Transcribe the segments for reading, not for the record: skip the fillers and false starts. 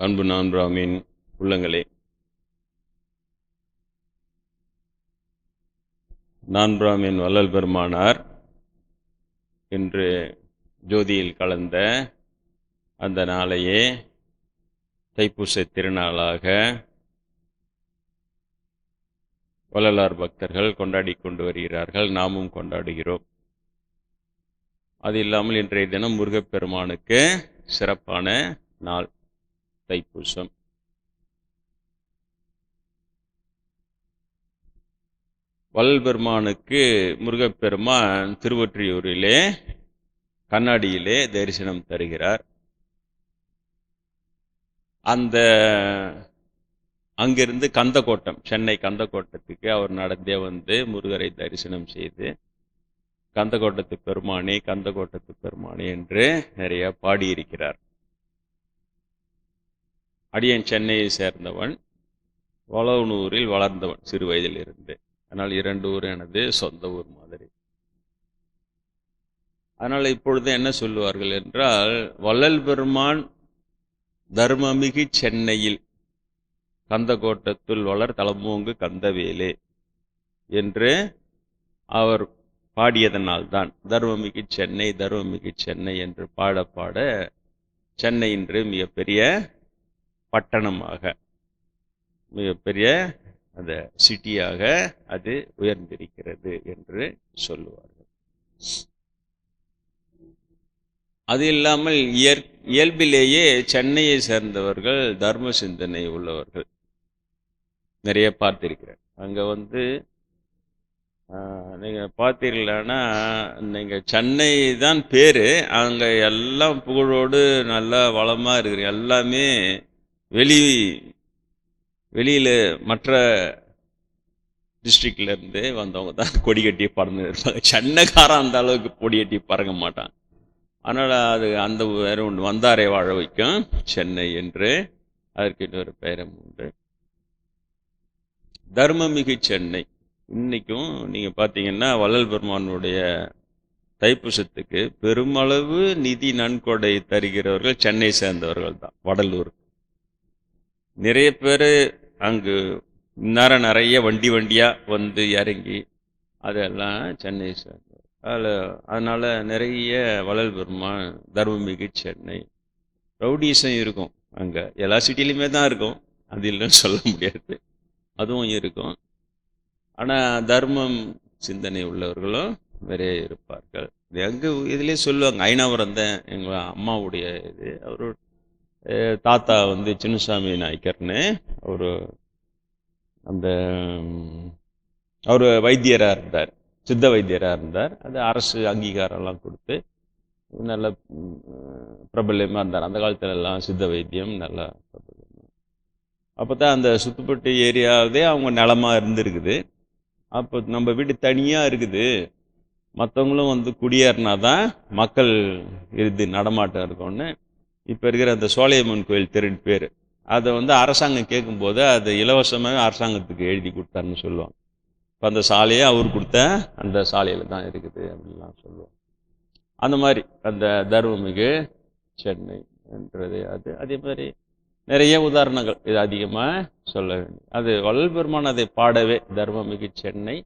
அன்பு நான்காமின் உள்ளங்களே, நான்காமின் வள்ளல் பெருமானார் இன்று ஜோதியில் கலந்த அந்த நாளையே தைப்பூச திருநாளாக வள்ளலார் பக்தர்கள் கொண்டாடி கொண்டு வருகிறார்கள். நாமும் கொண்டாடுகிறோம். அது இல்லாமல் இன்றைய தினம் முருகப்பெருமானுக்கு சிறப்பான நாள் தைப்பூசம். வள்ளல் பெருமானுக்கு முருகப்பெருமான் திருவொற்றியூரிலே கண்ணாடியிலே தரிசனம் தருகிறார். அங்கிருந்து கந்தக்கோட்டம், சென்னை கந்தக்கோட்டத்துக்கு அவர் நடந்தே வந்து முருகரை தரிசனம் செய்து கந்தக்கோட்டத்து பெருமானே கந்தக்கோட்டத்து பெருமானே என்று நிறைய பாடியிருக்கிறார். அடியன் சென்னையை சேர்ந்தவன், வளவனூரில் வளர்ந்தவன் சிறு வயதில் இருந்து. அதனால் 2 ஊர் எனது சொந்த ஊர் மாதிரி. அதனால் இப்பொழுது என்ன சொல்லுவார்கள் என்றால், வள்ளல் பெருமான் தர்மமிகு சென்னையில் கந்தக்கோட்டத்துள் வளர் தலமோங்கு கந்தவேலே என்று அவர் பாடியதனால்தான் தர்மமிகு சென்னை தர்மமிகு சென்னை என்று பாட பாட சென்னை இன்று மிகப்பெரிய பட்டணமாக, மிகப்பெரிய அந்த சிட்டியாக அது உயர்ந்திருக்கிறது என்று சொல்லுவார்கள். அது இல்லாமல் இயல்பிலேயே சென்னையை சேர்ந்தவர்கள் தர்ம சிந்தனை உள்ளவர்கள் நிறைய பார்த்திருக்கிறேன். அங்கே வந்து நீங்கள் பார்த்தீர்களானா, நீங்கள் சென்னை தான் பேர், அங்கே எல்லாம் புகழோடு நல்லா வளமாக இருக்கிற எல்லாமே வெளியில் மற்ற டிஸ்ட்ரிக்ட்லேருந்து வந்தவங்க தான் கொடி கட்டி பறந்து இருப்பாங்க. சென்னைக்காரன் அந்த அளவுக்கு கொடி கட்டி பறக்க மாட்டான். அதனால் அது அந்த வேறு ஒன்று வந்தாரை வாழ வைக்கும் சென்னை என்று அதற்கு இன்னொரு பெயரும் உண்டு. தர்மமிகு சென்னை இன்னைக்கும் நீங்கள் பார்த்தீங்கன்னா வள்ளல் பெருமானுடைய தைப்பூசத்துக்கு பெருமளவு நிதி நன்கொடை தருகிறவர்கள் சென்னை சேர்ந்தவர்கள் தான். வடலூர் நிறைய பேர் அங்கு நிறைய வண்டியாக வந்து இறங்கி அதெல்லாம் சென்னை சேர்ந்தவர். அதனால் நிறைய வள்ளல் பெருமான் தர்மமிகு சென்னை. ரவுடிசம் இருக்கும் அங்கே, எல்லா சிட்டிலையுமே தான் இருக்கும், அது இல்லைன்னு சொல்ல முடியாது, அதுவும் இருக்கும். ஆனால் தர்மம் சிந்தனை உள்ளவர்களும் நிறைய இருப்பார்கள். எங்கே இதுலேயே சொல்லுவாங்க, ஐநாவரம் தான் எங்கள் அம்மாவுடைய இது. அவர் தாத்தா வந்து சின்னசாமி நாயக்கர்னு அவர் வைத்தியராக இருந்தார், சித்த வைத்தியராக இருந்தார். அது அரசு அங்கீகாரம்லாம் கொடுத்து நல்ல பிரபல்யமாக இருந்தார். அந்த காலத்துல எல்லாம் சித்த வைத்தியம் நல்லா பிரபல்யம். அப்போ தான் அந்த சுத்துப்பட்டு ஏரியாவே அவங்க நிலமாக இருந்திருக்குது. அப்போ நம்ம வீடு தனியாக இருக்குது, மற்றவங்களும் வந்து குடியேறினா தான் மக்கள் இருந்து நடமாட்டம் இருக்கும்னு இப்போ இருக்கிற அந்த சோலையம்மன் கோயில் தெருன்னு பேர், அதை வந்து அரசாங்கம் கேட்கும்போது அதை இலவசமாக அரசாங்கத்துக்கு எழுதி கொடுத்தாருன்னு சொல்லுவாங்க. இப்போ அந்த சாலையே அவர் கொடுத்த அந்த சாலையில் தான் இருக்குது அப்படின்லாம் சொல்லுவோம். அந்த மாதிரி அந்த தர்மமிகு சென்னை என்றது அது. அதே மாதிரி நிறைய உதாரணங்கள் இது அதிகமாக சொல்ல வேண்டும். அது வள்ளல் பெருமான் அதை பாடவே தர்மமிகு சென்னை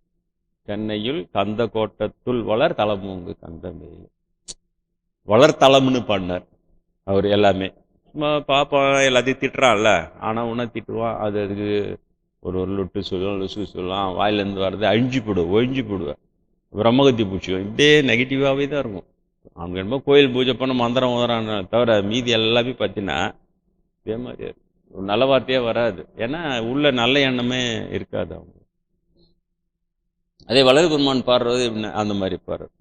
சென்னையில் கந்தக்கோட்டத்துள் வளர் தலமூங்கு கந்தமேலே, வளர்த்தலம்னு பாடினார் அவர். எல்லாமே சும்மா பாப்பான் எல்லாத்தையும் திட்டுறான்ல, ஆனால் உன்ன திட்டுவான். அதுக்கு ஒரு லொட்டு சொல்லுவான், லொசு சொல்லுவான், வாயிலேருந்து வர்றது ஒழிஞ்சு போடுவேன், பிரம்மகத்தி பூச்சியும் இப்படியே நெகட்டிவாகவே தான் இருக்கும். அவங்க என்னமோ கோயில் பூஜை பண்ண மந்திரம் உதறான்னு தவிர மீதி எல்லாமே பார்த்தீங்கன்னா இதே மாதிரி ஒரு நல்ல வார்த்தையே வராது. ஏன்னா உள்ள நல்ல எண்ணமே இருக்காது அவங்க. அதே வள்ளல் பெருமான் பாடுறது அந்த மாதிரி பாடுறது.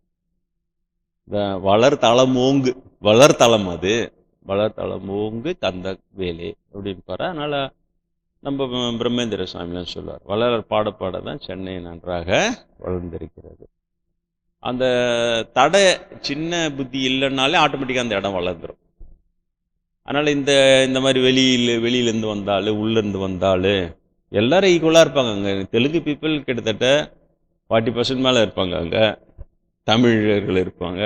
இந்த வளர்த்தலமோங்கு, வளர்த்தலம், அது வளர்த்தலமோங்கு கந்த வேலே அப்படின்னு பாரு. அதனால நம்ம பிரம்மேந்திர சுவாமிலாம் சொல்லுவார், வள்ளலார் பாட தான் சென்னை நன்றாக வளர்ந்திருக்கிறது. அந்த தடை சின்ன புத்தி இல்லைன்னாலே ஆட்டோமேட்டிக்காக அந்த இடம் வளர்ந்துடும். அதனால் இந்த மாதிரி வெளியிலேருந்து வந்தாலும் உள்ளேருந்து வந்தாலும் எல்லாரும் ஈக்குவலாக இருப்பாங்க. அங்கே தெலுங்கு பீப்புள் கிட்டத்தட்ட 40% மேலே இருப்பாங்க, அங்கே தமிழர்கள் இருப்பாங்க,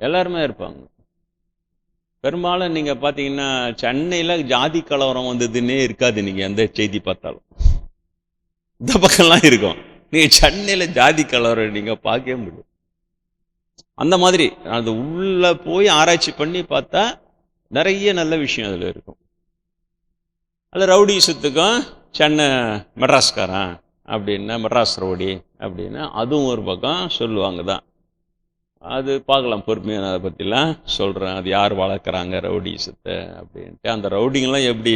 எல்லாருமே இருப்பாங்க. பெரும்பாலும் நீங்கள் பார்த்தீங்கன்னா சென்னையில் ஜாதி கலவரம் வந்ததுன்னே இருக்காது. நீங்கள் எந்த செய்தி பார்த்தாலும் இந்த பக்கம்லாம் இருக்கும். நீங்கள் சென்னையில் ஜாதி கலவரம் நீங்கள் பார்க்கவே முடியும். அந்த மாதிரி அது உள்ளே போய் ஆராய்ச்சி பண்ணி பார்த்தா நிறைய நல்ல விஷயம் அதில் இருக்கும். அதில் ரவுடிசத்துக்கும் சென்னை மெட்ராஸ்காரன் அப்படின்னா மெட்ராஸ் ரவுடி அப்படின்னா அதுவும் ஒரு பக்கம் சொல்லுவாங்க தான். அது பார்க்கலாம், பொறுமையாக நான் அதை பற்றிலாம் சொல்கிறேன். அது யார் வளர்க்குறாங்க ரவுடிசத்தை அப்படின்ட்டு. அந்த ரவுடிங்கெல்லாம் எப்படி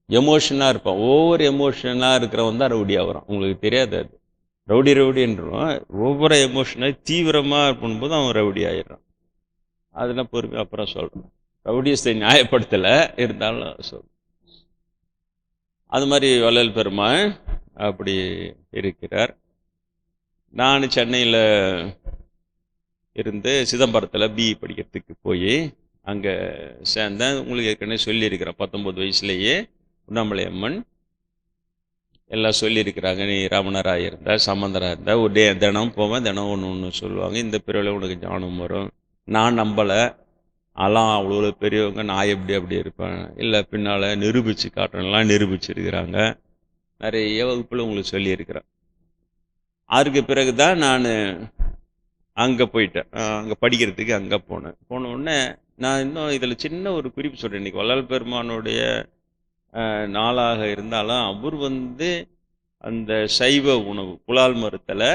எமோஷனாக இருப்பான். ஒவ்வொரு எமோஷனாக இருக்கிறவன் தான் ரவுடியாக வரும். உங்களுக்கு தெரியாது அது. ரவுடின்றோம். ஒவ்வொரு எமோஷனாக தீவிரமாக பண்ணும்போது அவன் ரவுடி ஆகிடுறான். அதெல்லாம் பொறுமை அப்புறம் சொல்கிறேன். ரவுடியத்தை நியாயப்படுத்தலை, இருந்தாலும் சொல்கிறேன். அது மாதிரி வள்ளல் பெருமாள் அப்படி இருக்கிறார். நான் சென்னையில் இருந்து சிதம்பரத்தில் பிஇ படிக்கிறதுக்கு போய் அங்கே சேர்ந்தேன். உங்களுக்கு ஏற்கனவே சொல்லியிருக்கிறேன். 19 வயசுலேயே உண்ணாமலை அம்மன் எல்லாம் சொல்லியிருக்கிறாங்க. நீ ரமணராக இருந்தா, சம்பந்தராக இருந்தா, ஒரு தினம் போவேன், தினம் ஒன்று சொல்லுவாங்க. இந்த பிரிவில் உனக்கு ஞானம் வரும். நான் நம்பலை. அதெல்லாம் அவ்வளோ பெரியவங்க, நான் எப்படி அப்படி இருப்பேன், இல்லை பின்னால் நிரூபித்து காட்டணும்லாம் நிரூபிச்சிருக்கிறாங்க. நிறைய வகுப்பில் உங்களுக்கு சொல்லியிருக்கிறேன். அதுக்கு பிறகு தான் நான் அங்கே போயிட்டேன். அங்கே படிக்கிறதுக்கு அங்கே போன உடனே நான் இன்னும் இதில் சின்ன ஒரு குறிப்பு சொல்கிறேன். இன்றைக்கி வள்ளல் பெருமானுடைய நாளாக இருந்தாலும் அவர் அந்த சைவ உணவு புலால் மறுத்தலை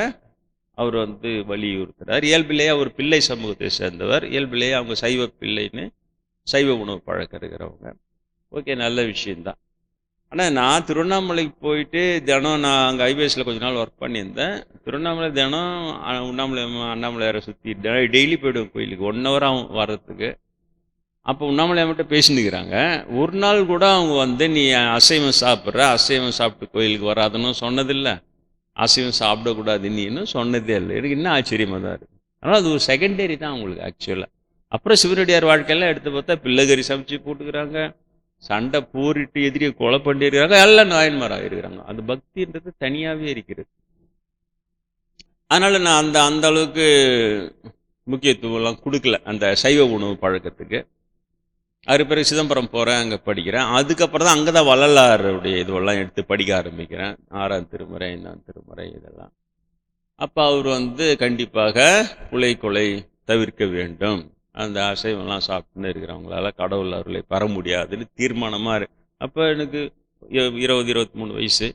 அவர் வலியுறுத்துறார். இயல்பிலேயே அவர் பிள்ளை சமூகத்தை சேர்ந்தவர். இயல்பிலேயே அவங்க சைவ பிள்ளைன்னு சைவ உணவு பழக்கம் இருக்கிறவங்க. ஓகே, நல்ல விஷயந்தான். ஆனால் நான் திருவண்ணாமலைக்கு போயிட்டு தினம் நான் அங்கே ஐபிஎஸ்சில் கொஞ்ச நாள் ஒர்க் பண்ணியிருந்தேன். திருவண்ணாமலை தினம் அண்ணாமலையாரை சுற்றி டெய்லி போய்டுவேன் கோயிலுக்கு. 1 hour ஆகும் வர்றதுக்கு. அப்போ உண்ணாமலையா மட்டும் பேசினுக்கிறாங்க. ஒரு நாள் கூட அவங்க நீ அசைவம் சாப்பிட்ற, அசைவம் சாப்பிட்டு கோயிலுக்கு வராதுன்னு சொன்னதில்லை, அசைவம் சாப்பிடக்கூடாது நீன்னு சொன்னதே இல்லை. எனக்கு இன்னும் ஆச்சரியமாக தான் இருக்குது. அதனால் அது ஒரு செகண்டரி தான் அவங்களுக்கு ஆக்சுவலாக. அப்புறம் சிவனடியார் வாழ்க்கையெல்லாம் எடுத்து பார்த்தா பிள்ளைகறி சமைச்சு போட்டுக்கிறாங்க, சண்டை போரிட்டு எதிரியை கொலை பண்ணியிருக்கிறாங்க, எல்லாம் நாயன்மாராக இருக்கிறாங்க. அந்த பக்தின்றது தனியாகவே இருக்கிறது. அதனால் நான் அந்த அளவுக்கு முக்கியத்துவம்லாம் கொடுக்கல அந்த சைவ உணவு பழக்கத்துக்கு. அது பிறகு சிதம்பரம் போகிறேன், அங்கே படிக்கிறேன். அதுக்கப்புறம் தான் அங்கே தான் வள்ளலாருடைய இதுவெல்லாம் எடுத்து படிக்க ஆரம்பிக்கிறேன். 6ஆம் திருமுறை, 5ஆம் திருமுறை இதெல்லாம். அப்போ அவர் கண்டிப்பாக புலை கொலை தவிர்க்க வேண்டும், அந்த அசைவம்லாம் சாப்பிட்டுன்னு இருக்கிறவங்களால கடவுள் அருளை பெற முடியாதுன்னு தீர்மானமாக இருக்கு. அப்போ எனக்கு 20-23 வயசு.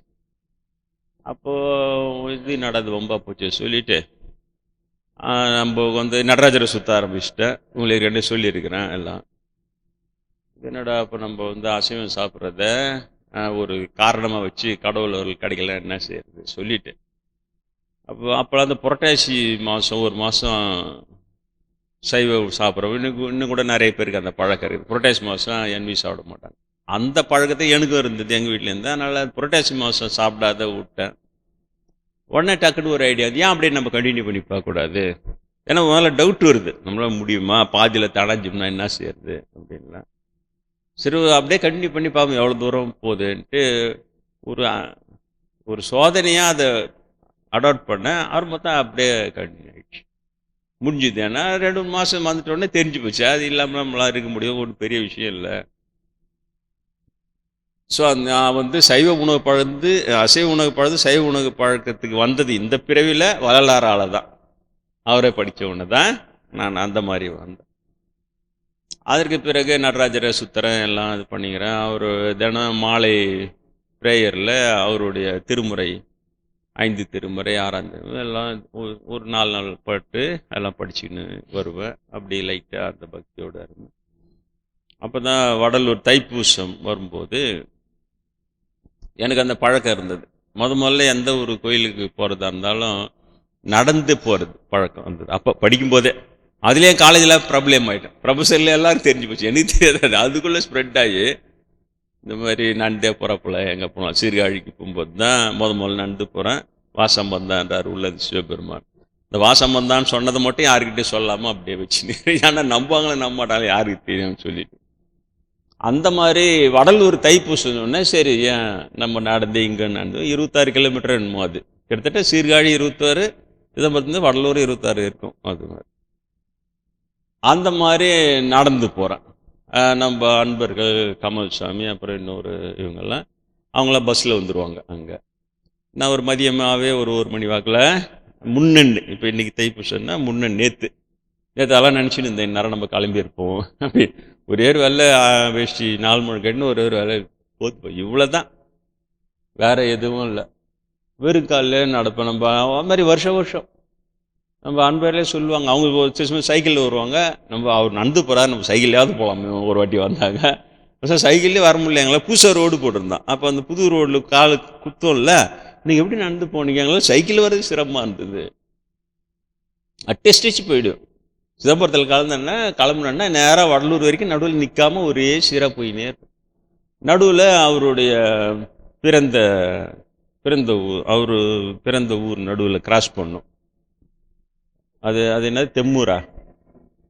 அப்போது இது நடந்து ரொம்ப போச்சு சொல்லிவிட்டு நம்ம நடராஜரை சுற்ற ஆரம்பிச்சுட்டேன். உங்களுக்கு 2 சொல்லியிருக்கிறேன் எல்லாம். என்னடா இப்போ நம்ம அசைவம் சாப்பிட்றத ஒரு காரணமாக வச்சு கடவுள் அவர்கள் கிடைக்கல, என்ன செய்யறது சொல்லிட்டு அப்போலாம் அந்த புரட்டாசி மாதம் ஒரு மாதம் சைவம் சாப்பிட்றோம். இன்னும் கூட நிறைய பேருக்கு அந்த பழக்கம் இருக்குது. புரட்டாசி மாதம் என்வி சாப்பிட மாட்டாங்க. அந்த பழக்கத்தை எனக்கும் இருந்தது எங்கள் வீட்டிலேருந்து. அதனால் புரட்டாசி மாதம் சாப்பிடாத விட்டேன். உடனே டக்குன்னு ஒரு ஐடியா, ஏன் அப்படியே நம்ம கண்டினியூ பண்ணி பார்க்கக்கூடாது? ஏன்னா முதல்ல டவுட் வருது, நம்மளால் முடியுமா, பாதியில் தடைஞ்சோம்னா என்ன செய்யறது அப்படின்லாம். சரி அப்படியே கண்டினியூ பண்ணி பார்ப்போம் எவ்வளோ தூரம் போகுதுன்ட்டு ஒரு சோதனையாக அதை அடாப்ட் பண்ணேன். அவர் மொத்தம் அப்படியே கண்டினியூ ஆகிடுச்சு, முடிஞ்சுது. ஏன்னா 2-3 மாதம் வந்துட்டோடனே தெரிஞ்சு போச்சு, அது இல்லாமல் நம்மளால் இருக்க முடியும், ஒன்றும் பெரிய விஷயம் இல்லை. ஸோ நான் சைவ உணவு பழந்து அசைவ உணவு பழந்து சைவ உணவு பழக்கத்துக்கு வந்தது இந்த பிறவியில் வள்ளலாரால் தான். அவரை படித்த உடனே தான் நான் அந்த மாதிரி வந்தேன். அதற்கு பிறகு நடராஜரை சுற்றுறேன், எல்லாம் இது பண்ணிக்கிறேன். அவர் தினம் மாலை ப்ரேயரில் அவருடைய திருமுறை 5 திருமுறை 6ஆம் திருமுறை எல்லாம் ஒரு 4 நாள் பட்டு எல்லாம் படிச்சுன்னு வருவேன். அப்படி லைட்டாக அந்த பக்தியோடு இருந்தேன். அப்போ தான் வடலூர் தைப்பூசம் வரும்போது எனக்கு அந்த பழக்கம் இருந்தது. முதல்ல எந்த ஒரு கோயிலுக்கு போகிறதா இருந்தாலும் நடந்து போகிறது பழக்கம் வந்தது. அப்போ படிக்கும்போதே அதுலேயே காலேஜில் ப்ராப்ளம் ஆகிட்டேன். ப்ரொஃபஸரில் எல்லாரும் தெரிஞ்சு போச்சு, எனக்கு தெரியாது. அதுக்குள்ளே ஸ்ப்ரெட் ஆகி இந்த மாதிரி நடந்தே போகிறப்பல எங்கே போனோம், சீர்காழிக்கு போகும்போது தான் முதல்ல நடந்து போகிறேன். வாசம்பந்தான்றார் உள்ளது சிவபெருமான். இந்த வாசம்பந்தான்னு சொன்னதை மட்டும் யாருக்கிட்டே சொல்லாமல் அப்படியே வச்சுன்னு, ஏன்னா நம்புவாங்களே நம்ப மாட்டாங்க, யாருக்கு தெரியும்னு சொல்லிட்டு. அந்த மாதிரி வடலூர் தைப்பூசம்னே சரி ஏன் நம்ம நடந்து இங்கே நடந்து 26 கிலோமீட்டர் என்னமோ, அது கிட்டத்தட்ட சீர்காழி 26, இதை பார்த்து வடலூர் 26 இருக்கும். அது மாதிரி அந்த மாதிரி நடந்து போகிறேன். நம்ம அன்பர்கள் கமல்சாமி அப்புறம் இன்னொரு இவங்கெல்லாம் அவங்களாம் பஸ்ஸில் வந்துடுவாங்க. அங்கே நான் ஒரு மதியமாகவே ஒரு மணி வாக்கில் முன்னெண்டு, இப்போ இன்றைக்கி தைப்பூசன்னா முன்னெண்டு நேற்று அதெல்லாம் நினச்சின்னு இருந்தேன், இந்நேரம் நம்ம கிளம்பியிருப்போம் அப்படி. ஒரே ஒரு வேலை வேஷ்டி 4 மணி கட்டுன்னு ஒரு வேலை போத்து, இவ்வளோ தான், வேறு எதுவும் இல்லை. வெறும் காலில் நடப்பேன். நம்ம அது மாதிரி வருஷம் நம்ம அன்பர்களே சொல்லுவாங்க, அவங்க ஒரு சைக்கிளில் வருவாங்க, நம்ம அவர் நடந்து போகிறார், நம்ம சைக்கிள்லையாவது போகலாமே. ஒரு வாட்டி வந்தாங்க, சைக்கிள்லேயே வர முடியல, எங்களை புதுசாக ரோடு போட்டிருந்தான். அப்போ அந்த புது ரோடில் காலு குத்தம்ல, நீங்கள் எப்படி நடந்து போனீங்க? எங்களால் சைக்கிள் வர்றது சிரமமாக இருந்தது. அட்டஸ்டிச்சு போயிடும். சிதம்பரத்தில் கிளம்புனா நேராக வடலூர் வரைக்கும் நடுவில் நிற்காம ஒரே சீராக போயினே இருக்கும். நடுவில் அவருடைய பிறந்த ஊர், அவர் பிறந்த ஊர் நடுவில் கிராஸ் பண்ணும். அது என்னது, தெம்மூரா,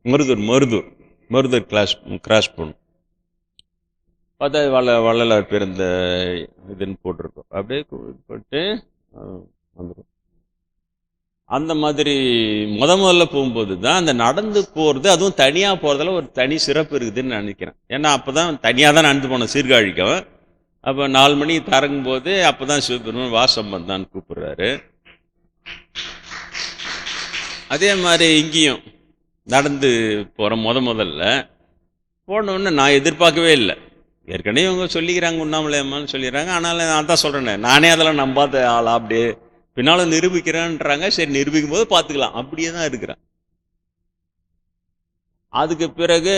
மருதூர் கிராஸ் பண்ணும். பார்த்தா வள்ளலார் பிறந்த இதுன்னு போட்டிருக்கோம். அப்படியே போட்டு வந்துடும். அந்த மாதிரி முதல்ல போகும்போது தான் அந்த நடந்து போகிறது, அதுவும் தனியாக போகிறதுல ஒரு தனி சிறப்பு இருக்குதுன்னு நினைக்கிறேன். ஏன்னா அப்போ தான் தனியாக தான் நடந்து போனோம் சீர்காழிக்கும். அப்போ 4 மணிக்கு தரங்கும் போது அப்போ தான் சிவபெருமான் வாசம்பந்தான்னு கூப்பிடுறாரு. அதே மாதிரி இங்கேயும் நடந்து போகிற முதல்ல போனோன்னு நான் எதிர்பார்க்கவே இல்லை. ஏற்கனவே இவங்க சொல்லிக்கிறாங்க, உண்ணாமலையம்மான்னு சொல்லிடுறாங்க. ஆனாலும் நான் தான் சொல்கிறேனே, நானே அதெல்லாம் நம்பாத ஆளா, அப்படியே பின்னாலும் நிரூபிக்கிறேன்றாங்க. சரி, நிரூபிக்கும் போது பார்த்துக்கலாம், அப்படியே தான் இருக்கிறேன். அதுக்கு பிறகு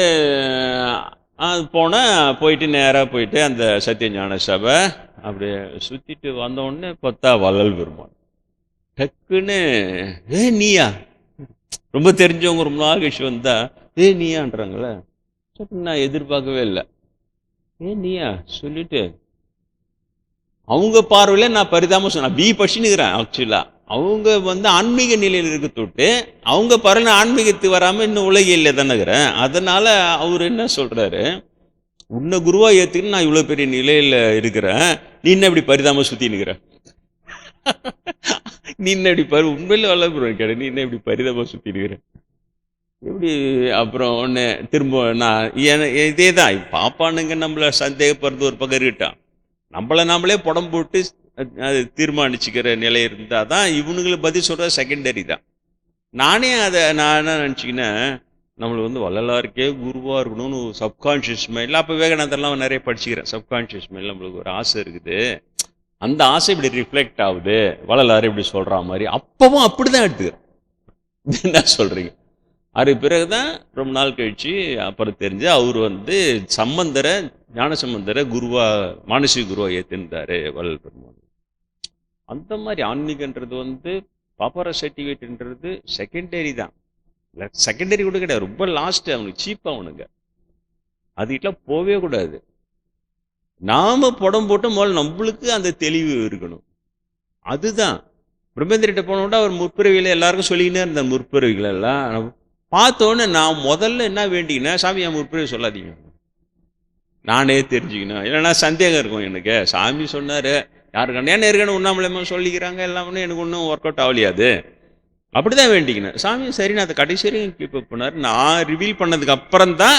போயிட்டு நேராக போயிட்டு அந்த சத்தியஞான சபை அப்படியே சுற்றிட்டு வந்தோடனே பார்த்தா வள்ளல் பெருமான் டக்குன்னு, நீயா, ரொம்ப தெரிஞ்சவங்க ரொம்ப நாள் கழிச்சு வந்தா நீயான்றாங்களே. நான் எதிர்பார்க்கவே இல்லை. நீயா சொல்லிட்டு அவங்க பார்வையில நான் பரிதாம சொன்னேன், பி படிச்சுன்னுக்கிறேன். ஆக்சுவலா அவங்க ஆன்மீக நிலையில் இருக்க தொட்டு அவங்க பார்வையில ஆன்மீகத்துக்கு வராம இன்னும் உலகில தானேக்கிறேன். அதனால அவர் என்ன சொல்றாரு, உன்னை குருவா ஏத்துக்கின்னு நான் இவ்வளவு பெரிய நிலையில இருக்கிறேன், நீ என்ன இப்படி பரிதாம சுத்தி நிக்கிற, நீ என்ன இப்படி உண்மையில வளர்ப்புறேன் கேட, நீ என்ன இப்படி பரிதாம சுத்தி நிக்கிற எப்படி? அப்புறம் ஒன்று திரும்ப நான் இதே தான் பாப்பானுங்க நம்மளை சந்தேகப்படுறது ஒரு பக்கம் இருக்கிட்டான். நம்மளே புடம் போட்டு அது தீர்மானிச்சுக்கிற நிலை இருந்தால் தான் இவனுங்களுக்கு பதில் சொல்கிற செகண்டரி தான். நானே அதை நான் என்ன நினச்சிக்கினேன், நம்மளுக்கு வள்ளலாருக்கே குருவாக இருக்கணும்னு சப்கான்ஷியஸ் மைண்டில், அப்போ விவேகானந்தர்லாம் நிறைய படிச்சுக்கிறேன். சப்கான்ஷியஸ் மைண்டில் நம்மளுக்கு ஒரு ஆசை இருக்குது, அந்த ஆசை இப்படி ரிஃப்ளெக்ட் ஆகுது, வள்ளலார் இப்படி சொல்கிற மாதிரி. அப்பவும் அப்படி தான் எடுத்துக்கிறேன். என்ன சொல்கிறீங்க? அது பிறகுதான் ரொம்ப நாள் கழிச்சு அப்புறம் தெரிஞ்சு அவர் சம்பந்தரை, ஞான சம்பந்தரை குருவா, மானசீக குருவா ஏற்றிருந்தாரு வள்ளல் பெருமான். அந்த மாதிரி ஆன்மீகன்றது பாப்பார சர்டிஃபிகேட்ன்றது செகண்டரி தான். செகண்டரி கூட கிடையாது, ரொம்ப லாஸ்ட். அவனுக்கு சீப்பா அவனுங்க அதுக்கிட்டலாம் போவே கூடாது. நாம படம் போட்டு முதல்ல நம்மளுக்கு அந்த தெளிவு இருக்கணும். அதுதான் பிரம்மேந்திரிட்ட போனோம்னா அவர் முற்பிறவிகளை எல்லாருக்கும் சொல்லிக்கினே இருந்த முற்பிறவிகள் எல்லாம் பார்த்தோன்னே நான் முதல்ல என்ன வேண்டிங்கன்னா, சாமி என் முற்பிறவி சொல்லாதீங்க, நானே தெரிஞ்சுக்கணும், இல்லைன்னா சந்தேகம் இருக்கும் எனக்கு. சாமி சொன்னார், யாருக்கான ஏன்னா இருக்கணும் உண்ணாமலையம்மா சொல்லிக்கிறாங்க எல்லாமே, எனக்கு ஒன்றும் ஒர்க் அவுட் ஆகலையாது, அப்படிதான் வேண்டிக்கணும். சாமி சரி, நான் அதை கடைசி வரைக்கும் கீப் அப் பண்ணார். நான் ரிவீல் பண்ணதுக்கு அப்புறம் தான்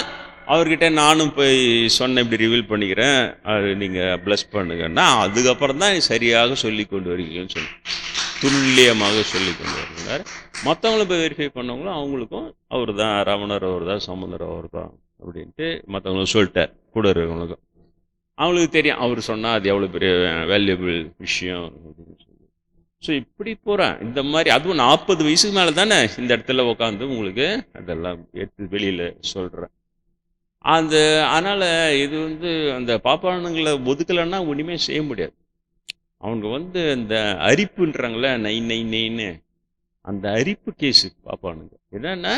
அவர்கிட்ட நானும் போய் சொன்னேன், இப்படி ரிவீல் பண்ணிக்கிறேன், அது நீங்கள் ப்ளஸ் பண்ணுங்கன்னா அதுக்கப்புறம் தான் சரியாக சொல்லி கொண்டு வரீங்கன்னு சொன்னேன். துல்லியமாக சொல்லி கொண்டு வருகிறார். மற்றவங்களும் போய் வெரிஃபை பண்ணவங்களும் அவங்களுக்கும் அவர் தான் ரமணர், அவர் தான் சம்பந்தர், அவர் தான் அப்படின்ட்டு மற்றவங்களும் சொல்லிட்டார். கூட இருக்கிறவங்களுக்கும் அவங்களுக்கு தெரியும், அவர் சொன்னால் அது எவ்வளோ பெரிய வேல்யூபிள் விஷயம் அப்படின்னு சொல்லி. ஸோ இப்படி போகிறேன். இந்த மாதிரி அதுவும் 40 வயசுக்கு மேலே தானே இந்த இடத்துல உட்காந்து உங்களுக்கு அதெல்லாம் எடுத்து வெளியில் சொல்கிறேன். அதனால் இது அந்த பாப்பானுங்களை ஒதுக்கலைன்னா ஒன்றுமே செய்ய முடியாது. அவங்க அந்த அரிப்புன்றாங்களே, நைன்னு அந்த அரிப்பு கேஸு பாப்பானுங்க. என்னன்னா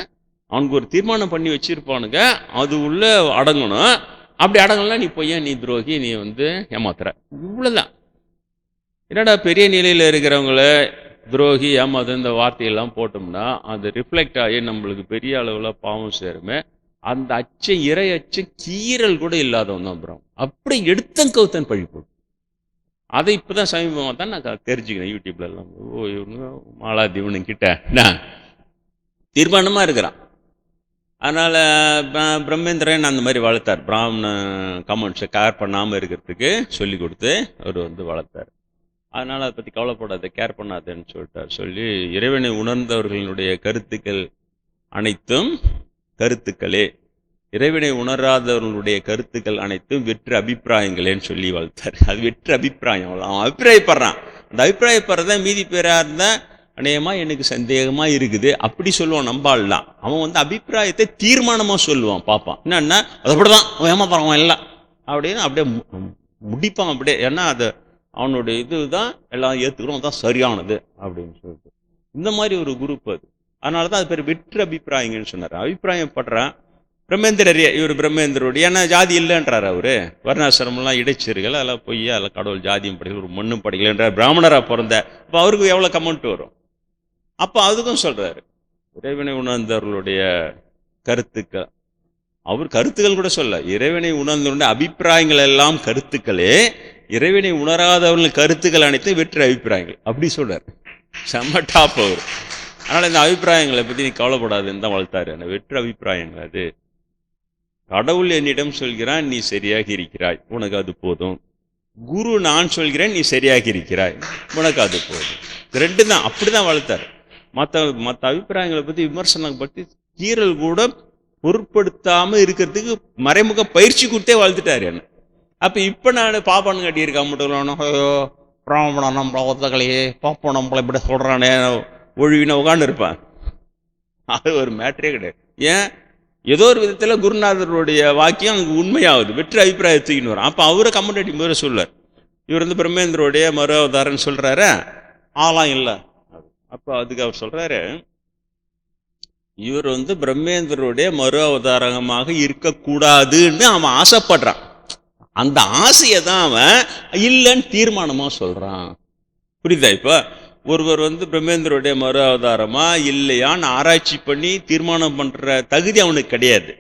அவனுக்கு ஒரு தீர்மானம் பண்ணி வச்சிருப்பானுங்க, அது உள்ள அடங்கணும். அப்படி அடங்கலாம், நீ பொய்யன், நீ துரோகி, நீ ஏமாத்துற, இவ்வளோதான். என்னடா பெரிய நிலையில் இருக்கிறவங்கள துரோகி, ஏமாத்து இந்த வார்த்தையெல்லாம் போட்டோம்னா அது ரிஃப்ளெக்ட் ஆகி நம்மளுக்கு பெரிய அளவில் பாவம் சேருமே. அந்த அச்சம், இறை அச்சம், கீரல் கூட இல்லாதவன் தான் அப்புறம் அப்படி எடுத்தன் கவுத்தன் பழி போடும். அதை இப்போதான் சமீபமாக தான் நான் தெரிஞ்சுக்கிறேன் யூடியூப்ல எல்லாம். இவனுங்க மாலாதி இவனுங்கிட்ட நான் தீர்மானமாக இருக்கிறான். அதனால் பிரம்மேந்திரன் அந்த மாதிரி வளர்த்தார். பிராமண கமெண்ட்ஸை கேர் பண்ணாமல் இருக்கிறதுக்கு சொல்லி கொடுத்து அவர் வந்து வளர்த்தார். அதனால் அதை பற்றி கவலைப்படாத, கேர் பண்ணாதேன்னு சொல்லிட்டார். சொல்லி இறைவனை உணர்ந்தவர்களுடைய கருத்துக்கள் அனைத்தும் கருத்துக்களே, இறைவனை உணராதவர்களுடைய கருத்துக்கள் அனைத்தும் வெற்று அபிப்பிராயங்களேன்னு சொல்லி வளர்த்தார். அது வெற்று அபிப்பிராயம், அவன் அபிப்பிராயப்படுறான். அந்த அபிப்பிராயப்படுறத மீதி பேராக இருந்தால் அநேகமாக எனக்கு சந்தேகமாக இருக்குது அப்படி சொல்லுவான். நம்பாள்லாம் அவன் வந்து அபிப்பிராயத்தை தீர்மானமாக சொல்லுவான். பார்ப்பான் என்னன்னா அது அப்படிதான், அவன் ஏமாத்துறான் இல்லை அப்படின்னு அப்படியே முடிப்பான் அப்படியே. ஏன்னா அது அவனுடைய இதுதான் எல்லாம் ஏற்றுக்கிறோம், தான் சரியானது அப்படின்னு சொல்லிட்டு. இந்த மாதிரி ஒரு குரூப் அது. அதனால தான் அது பேர் வெற்று அபிப்பிராயங்கன்னு சொன்னார். அபிப்பிராயப்படுறான் பிரம்மேந்திரரே, இவர் பிரம்மேந்திரோடு ஏன்னா ஜாதி இல்லைன்றார். அவரு வர்ணாசிரமெல்லாம் இடைச்சீர்கள், அதெல்லாம் பொய், அதெல்லாம் கடவுள் ஜாதியும் படிக்கல, ஒரு மண்ணும் படிக்கலன்றார். பிராமணராக பிறந்த அப்போ அவருக்கு எவ்வளோ கமெண்ட் வரும். அப்போ அதுக்கும் சொல்றாரு இறைவனை உணர்ந்தவர்களுடைய கருத்துக்கள். அவர் கருத்துக்கள் கூட சொல்ல, இறைவனை உணர்ந்தவருடைய அபிப்பிராயங்கள் எல்லாம் கருத்துக்களே, இறைவனை உணராதவர்கள் கருத்துக்கள் அனைத்தும் வெற்று அபிப்பிராயங்கள் அப்படி சொல்றாரு. செம்ம டாப் அவர். அதனால இந்த அபிப்பிராயங்களை பற்றி நீ கவலைப்படாதுன்னு தான் வளர்த்தாரு. அந்த வெற்று அபிப்பிராயங்கள் அது. கடவுள் என்னிடம் சொல்கிறான் நீ சரியாக இருக்கிறாய், உனக்கு அது போதும். குரு நான் சொல்கிறேன் நீ சரியாக இருக்கிறாய், உனக்கு அது போதும். ரெண்டு தான். அப்படிதான் வளர்த்தாரு. மற்ற அபிப்பிராயங்களை பற்றி விமர்சனம் பற்றி கீறல் கூட பொருட்படுத்தாம இருக்கிறதுக்கு மறைமுக பயிற்சி கொடுத்தே வளர்த்துட்டாரு என்ன. அப்ப இப்ப நான் பாப்பானு கட்டியிருக்கா மட்டும் பிராமணம் நம்மள ஒத்தகலையே பாப்பா நம்மளை இப்படி சொல்றானே ஒழுவின உட்காந்து இருப்பான். அது ஒரு மேட்டரே கிடையாது. ஏன் ஏதோ ஒரு விதத்துல குருநாதருடைய வாக்கியம் அங்கே உண்மையாகுது, வெற்று அபிப்பிராயத்துக்குன்னு வரும். அப்ப அவரை கமெண்ட் முறை சொல்றார். இவர் வந்து பிரம்மேந்திரோடைய மறு அவதாரன்னு சொல்றாரு, ஆலாம் இல்லை. அப்ப அதுக்கு அவர் சொல்றாரு, இவர் வந்து பிரம்மேந்திரோடைய மறு அவதாரமாக இருக்கக்கூடாதுன்னு அவன் ஆசைப்படுறான். அந்த ஆசையை தான் அவன் இல்லைன்னு தீர்மானமா சொல்றான். புரியுதா? இப்ப ஒருவர் வந்து பிரம்மேந்திரோடைய மறு அவதாரமா இல்லையான்னு ஆராய்ச்சி பண்ணி தீர்மானம் பண்ற தகுதி அவனுக்கு கிடையாது.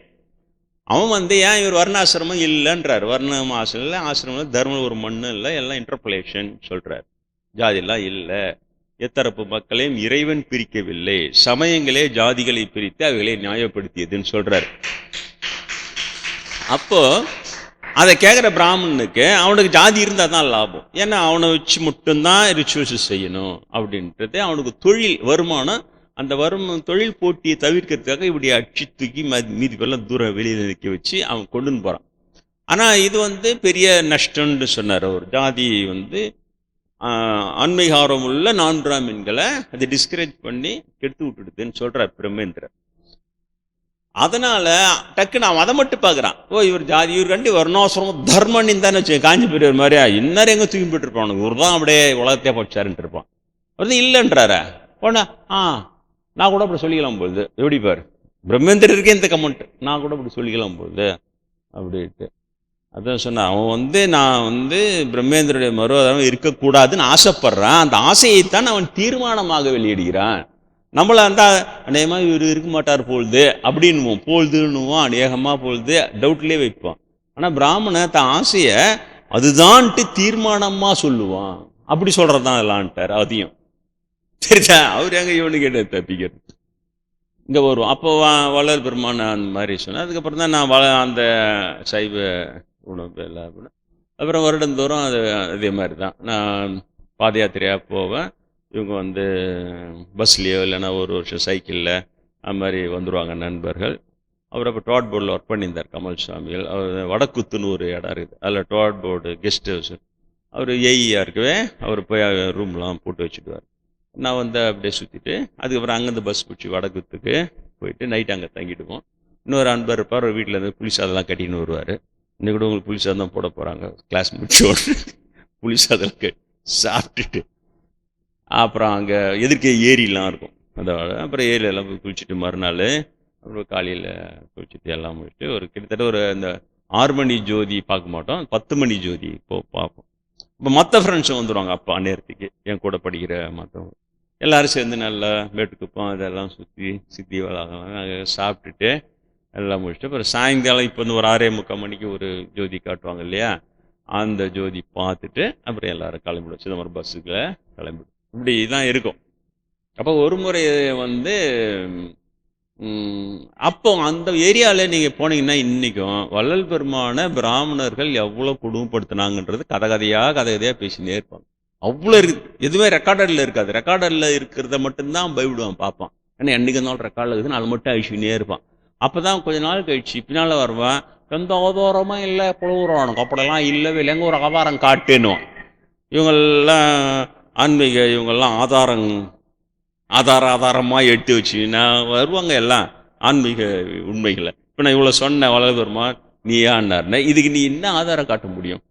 அவன் வந்து ஏன் இவர் வர்ணாசிரமம் இல்லைன்றார். வர்ணம் ஆசிரம் இல்லை, ஆசிரமம் தர்மம் ஒரு மண்ணு இல்லை, எல்லாம் இன்டர்போலேஷன் சொல்றார். ஜாதியெல்லாம் இல்லை, எத்தரப்பு மக்களையும் இறைவன் பிரிக்கவில்லை, சமயங்களே ஜாதிகளை பிரித்து அவைகளை நியாயப்படுத்தியதுன்னு சொல்றாரு. அப்போ அதை கேட்குற பிராமணனுக்கு அவனுக்கு ஜாதி இருந்தால் தான் லாபம். ஏன்னா அவனை வச்சு மட்டும்தான் ரிச்சுவல்ஸ் செய்யணும் அப்படின்றது அவனுக்கு தொழில் வருமானம். அந்த தொழில் போட்டியை தவிர்க்கிறதுக்காக இப்படி அடிச்சு தூக்கி மீதி பேர்லாம் தூரம் வெளியில் நிற்க வச்சு அவன் கொண்டுன்னு போகிறான். ஆனால் இது வந்து பெரிய நஷ்டம்னு சொன்னார் அவர். ஜாதி வந்து ஆன்மீகாரம் உள்ள நான் பிராமின்களை அதை டிஸ்கரேஜ் பண்ணி கெடுத்து விட்டுடுதுன்னு சொல்கிறார் பிரம்மேந்திரர். அதனால டக்குன்னு அவன் அதை மட்டும் பார்க்குறான். ஓ இவர் ஜாதி, இவர் கண்டி வர்ணாசிரமம் தர்மன்னு தானே வச்சு காஞ்சி பெரியவர் மாதிரியா இன்னும் எங்கே தூக்கி போட்டு இருப்பான், இவர் தான் அப்படியே உலகத்தையே போச்சாருன்ட்டு இருப்பான். அவர் இல்லைன்றார போனா நான் கூட அப்படி சொல்லிக்கலாம் போகுது. எப்படி பாரு பிரம்மேந்திரருக்கே இந்த கமெண்ட், நான் கூட அப்படி சொல்லிக்கலாம் போகுது அப்படின்ட்டு. அதான் சொன்னான். அவன் வந்து நான் வந்து பிரம்மேந்திரருடைய மறுவாதாரம் இருக்கக்கூடாதுன்னு ஆசைப்படுறான். அந்த ஆசையைத்தான் அவன் தீர்மானமாக வெளியிடுகிறான். நம்மளை அந்த அநேகமாக இவர் இருக்க மாட்டார் போல்து அப்படின்னுவோம், போல்துன்னுவோம், அநேகமாக போல்து டவுட்லேயே வைப்போம். ஆனால் பிராமணன் தன் ஆசையை அதுதான்ட்டு தீர்மானமாக சொல்லுவான். அப்படி சொல்கிறது தான் இல்லான்ட்டார். அதையும் சரிதா அவர் எங்கே இவனு கேட்ட தப்பிக்கிறது இங்கே வருவோம். அப்போ வளர் பெருமான அந்த மாதிரி சொன்னேன். அதுக்கப்புறம் தான் நான் அந்த சைவ உணவு எல்லாம் அப்படின்னா அப்புறம் வருடந்தோறும் அது அதே மாதிரி தான் நான் பாத யாத்திரையாக போவேன். இவங்க வந்து பஸ்லேயோ இல்லைன்னா ஒரு வருஷம் சைக்கிளில் அது மாதிரி வந்துடுவாங்க நண்பர்கள். அவர் அப்போ டாட் போர்டில் ஒர்க் பண்ணியிருந்தார் கமல் சுவாமிகள். அவர் வடக்குத்துன்னு ஒரு இடம் இருக்குது, அதில் டாட் போர்டு கெஸ்ட் ஹவுஸ். அவர் ஏஇயாக இருக்கவே அவர் போய் ரூம்லாம் போட்டு வச்சுடுவார். நான் வந்து அப்படியே சுற்றிட்டு அதுக்கப்புறம் அங்கேருந்து பஸ் பிடிச்சி வடக்குத்துக்கு போயிட்டு நைட்டு அங்கே தங்கிடுவோம். இன்னொரு அன்பர் இருப்பார், ஒரு வீட்டில் இருந்து புளி சாதம்லாம் கட்டின்னு வருவார். இன்னைக்கு கூட உங்களுக்கு புளி சாதம் தான் போட போகிறாங்க, கிளாஸ் முடிச்சோடு புளி சாதம் சாப்பிட்டுட்டு அப்புறம் அங்கே எதிர்க்க ஏரிலாம் இருக்கும். அதோட அப்புறம் ஏரியெல்லாம் போய் குளிச்சுட்டு மறுநாள் அப்புறம் காலையில் குளிச்சுட்டு எல்லாம் முடிச்சுட்டு ஒரு கிட்டத்தட்ட ஒரு அந்த 6 மணி ஜோதி பார்க்க மாட்டோம், 10 மணி ஜோதி பார்ப்போம். இப்போ மற்ற ஃப்ரெண்ட்ஸும் வந்துடுவாங்க. அப்போ அந்நேரத்துக்கு என் கூட படிக்கிற மற்றவங்க எல்லோரும் சேர்ந்து நல்லா மேட்டுக்குப்போம் அதெல்லாம் சுற்றி வளர்க்கலாம் சாப்பிட்டுட்டு எல்லாம் முடிச்சுட்டு அப்புறம் சாயங்காலம் இப்போ வந்து ஒரு 6:45 மணிக்கு ஒரு ஜோதி காட்டுவாங்க இல்லையா, அந்த ஜோதி பார்த்துட்டு அப்புறம் எல்லோரும் கிளம்பிடுவோம். சிதம்பரம் பஸ்ஸுக்குள்ள கிளம்பிடுவோம். இப்படி தான் இருக்கும். அப்போ ஒரு முறை வந்து அப்போ அந்த ஏரியாவில் நீங்கள் போனீங்கன்னா இன்றைக்கும் வள்ளல் பெருமான பிராமணர்கள் எவ்வளோ கொடுமைப்படுத்தினாங்கன்றது கதையாக பேசினே இருப்பாங்க. அவ்வளோ இருக்குது. எதுவுமே ரெக்கார்டரில் இருக்காது. ரெக்கார்டரில் இருக்கிறத மட்டும்தான் பயப்படுவான் பார்ப்பான். ஏன்னா என்றைக்கு இருந்தாலும் ரெக்கார்டில் இருக்குதுன்னு அது மட்டும் அழிச்சுக்கினே இருப்பான். அப்போ தான் கொஞ்ச நாள் கழிச்சு பின்னால் வருவான், எந்த ஆதாரமும் இல்லை, புலவுறானுங்க அப்படிலாம் இல்லவே இல்லைங்க, ஒரு ஆதாரம் காட்டுன்னுவான். இவங்கெல்லாம் ஆன்மீக இவங்கெல்லாம் ஆதாரமாக எடுத்து வச்சுன்னா வருவாங்க எல்லாம் ஆன்மீக உண்மைகளை. இப்போ நான் இவ்வளோ சொன்னேன் வளர்ந்து வருமா நீ ஏன்னாருன்னா, இதுக்கு நீ என்ன ஆதாரம் காட்ட முடியும்?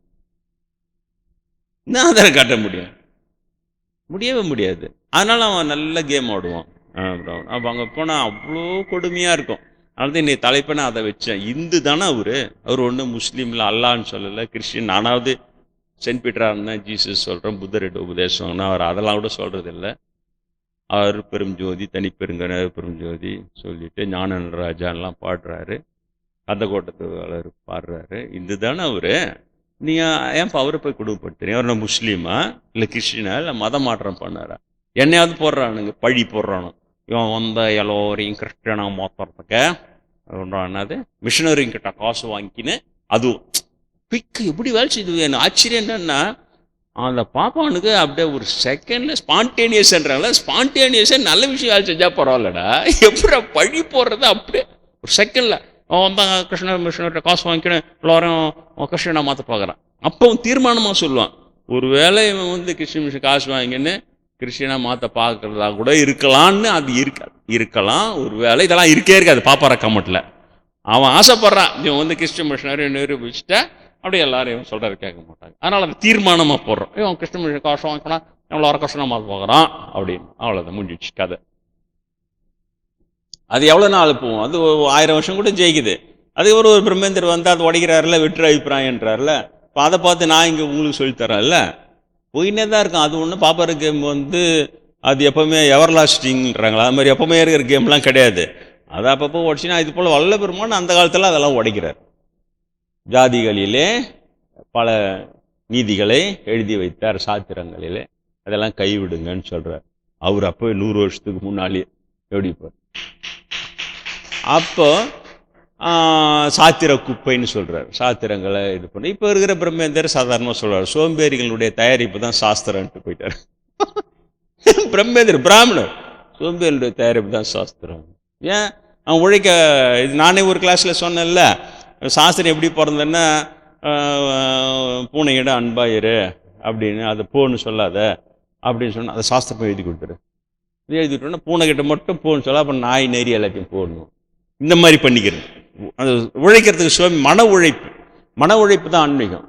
என்ன ஆதாரம் காட்ட முடியும்? முடியவே முடியாது. அதனால அவன் நல்ல கேம் ஆடுவான். அப்போ அங்கே போனால் அவ்வளோ கொடுமையாக இருக்கும். அதனால தான் இன்னைக்கு தலைப்பை நான் அதை வச்சேன். இந்து தானே அவர் ஒன்றும் முஸ்லீமில் அல்லான்னு சொல்லலை, கிறிஸ்டின். நானாவது சென்ட் பீட்டராக இருந்தால் ஜீசஸ் சொல்கிறேன், புத்தர்கிட்ட உபதேசம்னா அவர் அதெல்லாம் கூட சொல்கிறது இல்லை. அவர் பெரும் ஜோதி, தனிப்பெருங்கன பெரும் ஜோதி சொல்லிட்டு ஞான நடராஜான்லாம் பாடுறாரு, அந்த கோட்டத்து பாடுறாரு. இந்து தானே நீங்கள் ஏன் அவரை போய் கொடுமைப்படுத்துறீங்க? அவர் நான் முஸ்லீமா இல்லை கிறிஸ்டினா இல்லை மதம் மாற்றம் பண்ணாரா? என்னையாவது போடுறானுங்க, பழி போடுறானு. இவன் வந்த எல்லோரையும் கிறிஸ்டியனாக மாற்றுறதுக்கு என்னது மிஷினரிங்கிட்ட காசு வாங்கிக்கின்னு அதுவும் குயிக்கு எப்படி வேலை செய்யுது. எனக்கு ஆச்சரியம் என்னன்னா, அந்த பாப்பானுக்கு அப்படியே ஒரு செகண்டில் ஸ்பான்டேனியஸ்ன்றாங்கள, ஸ்பான்டேனியஸாக நல்ல விஷயம் வேலை செஞ்சால் பரவாயில்லடா, எப்படி பழி போடுறது அப்படியே ஒரு செகண்டில். அவன் வந்தாங்க கிருஷ்ணர் மிஷினர்கிட்ட காசு வாங்கிக்கணும், எல்லோரும் கிருஷ்ணனை மாற்ற பார்க்குறான். அப்போ தீர்மானமாக சொல்லுவான், ஒரு வேளை இவன் கிறிஸ்டின் மிஷின் காசு வாங்கின்னு கிறிஸ்டியனாக மாற்ற பார்க்குறதா கூட இருக்கலான்னு. அது இருக்கலாம் ஒரு வேளை. இதெல்லாம் இருக்கே இருக்காது பாப்பார கமெண்ட்டில். அவன் ஆசைப்படுறான் இவன் கிறிஸ்டின் மிஷினரி நிரூபிச்சுட்டா அப்படியே எல்லாரும் சொல்கிறது கேட்க மாட்டாங்க. அதனால் அதை தீர்மானமாக போடுறோம், இவன் கிறிஸ்டின் மிஷின் காசு வாங்கிக்கணும், எவ்வளோ கிருஷ்ணனாக மாற்ற பார்க்குறான் அப்படின்னு. அவ்வளோதான், முடிஞ்சிச்சு கதை. அது எவ்வளோ நாள் போகும்? அது 1000 வருஷம் கூட ஜெயிக்குது. அது ஒரு பிரம்மேந்தர் வந்து அது உடைக்கிறாருல, வெற்று அபிப்பிராயன்றாருல. இப்போ அதை பார்த்து நான் இங்கே உங்களுக்கு சொல்லித்தரேன்ல, போயினே தான் இருக்கும். அது ஒன்று பாப்பார கேம் அது எப்போவுமே எவர் லாஸ்டிங்கிறாங்களா, அது மாதிரி எப்போவுமே இருக்கிற கேம்லாம் கிடையாது. அதை அப்பப்போ உடச்சின்னா இது போல் வல்ல பெருமான் அந்த காலத்தில் அதெல்லாம் உடைக்கிறார். ஜாதிகளிலே பல நீதிகளை எழுதி வைத்தார் சாத்திரங்களிலே, அதெல்லாம் கைவிடுங்கன்னு சொல்கிறார். அவர் அப்போ 100 வருஷத்துக்கு முன்னாலே எப்படிப்பார். அப்போ சாத்திர குப்பைன்னு சொல்கிறார், சாத்திரங்களை இது பண்ணி. இப்போ இருக்கிற பிரம்மேந்தர் சாதாரணமாக சொல்கிறார், சோம்பேறிகளுடைய தயாரிப்பு தான் சாஸ்திரம்ட்டு போயிட்டார். பிரம்மேந்தர் பிராமணர், சோம்பேறிகளுடைய தயாரிப்பு தான் சாஸ்திரம். ஏன் அவன் உழைக்க, இது நானே ஒரு கிளாஸில் சொன்னேன்ல, சாஸ்திரம் எப்படி பிறந்தேன்னா பூனையிட அன்பாயிரு அப்படின்னு, அதை போன்னு சொல்லாத அப்படின்னு சொன்னால் அதை சாஸ்திரம் எழுதி கொடுத்துரு. எழுதி விட்டோன்னா பூனைக்கிட்ட மட்டும் போன்னு சொல்ல, அப்புறம் நாய் நெறி எல்லாத்தையும் போடணும். இந்த மாதிரி பண்ணிக்கிறது. அது உழைக்கிறதுக்கு மன உழைப்பு தான் ஆன்மீகம்.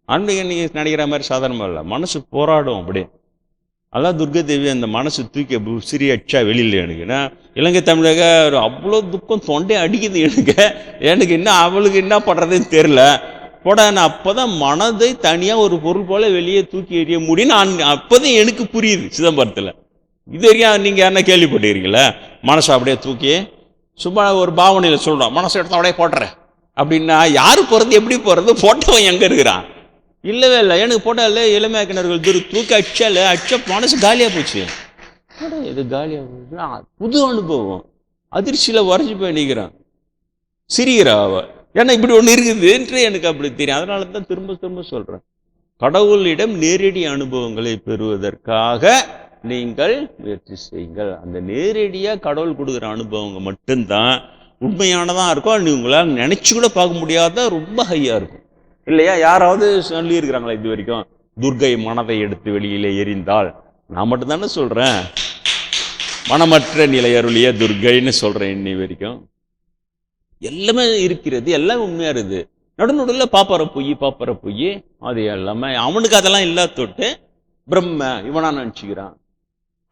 ஆன்மீகம் நீங்கள் நினைக்கிற மாதிரி சாதாரணமாக இல்லை, மனசு போராடும் அப்படியே. அதான் துர்கா தேவி அந்த மனசு தூக்கி உசிறி அடிச்சா வெளியில் எனக்குன்னா, இலங்கை தமிழக அவ்வளோ துக்கம் தொண்டை அடிக்குது எனக்கு என்ன அவளுக்கு என்ன பண்ணுறதுன்னு தெரில போட. நான் அப்போ தான் மனதை தனியாக ஒரு பொருள் போல் வெளியே தூக்கி எறிய முடியும். நான் அப்போ தான் எனக்கு புரியுது சிதம்பரத்தில். இது வரைக்கும் நீங்கள் யாருன்னா கேள்விப்பட்டிருக்கீங்களா? மனசை அப்படியே தூக்கி சும்மா ஒரு பாவனையில் சொல்கிறோம், மனசை எடுத்து அப்படியே போட்டுறேன் அப்படின்னா, யார் போகிறது எப்படி போகிறது, போட்டவன் எங்கே இருக்கிறான்? இல்லவே இல்லை. எனக்கு போட்டால இளமையாக்கினர்கள் தூக்கி அடிச்ச மனசு காலியாக போச்சு. இது காலியாக போச்சு. புது அனுபவம், அதிர்ச்சியில் உரைஞ்சி போய் நிற்கிறான், சிரிக்கிறா அவ. ஏன்னா இப்படி ஒன்று இருக்குது என்று எனக்கு அப்படி தெரியும். அதனால தான் திரும்ப திரும்ப சொல்கிறேன், கடவுளிடம் நேரடி அனுபவங்களை பெறுவதற்காக நீங்கள் முயற்சி செய்யுங்கள். அந்த நேரடியாக கடவுள் கொடுக்குற அனுபவங்கள் மட்டும்தான் உண்மையானதாக இருக்கும். உங்களால் நினச்சி கூட பார்க்க முடியாத ரொம்ப ஹையாக இருக்கும் இல்லையா? யாராவது சொல்லியிருக்கிறாங்களா இது வரைக்கும் துர்கை மனதை எடுத்து வெளியிலே எரிந்தால்? நான் மட்டும்தானே சொல்கிறேன், மனமற்ற நிலையருளிய துர்கைன்னு சொல்கிறேன். இன்னி வரைக்கும் எல்லாமே இருக்கிறது, எல்லாம் உண்மையாக இருக்குது. நடுநடுவில் பாப்பார பொய் அது எல்லாமே அவனுக்கு அதெல்லாம் இல்லாத தொட்டு பிரம்ம இவனா நினச்சிக்கிறான்.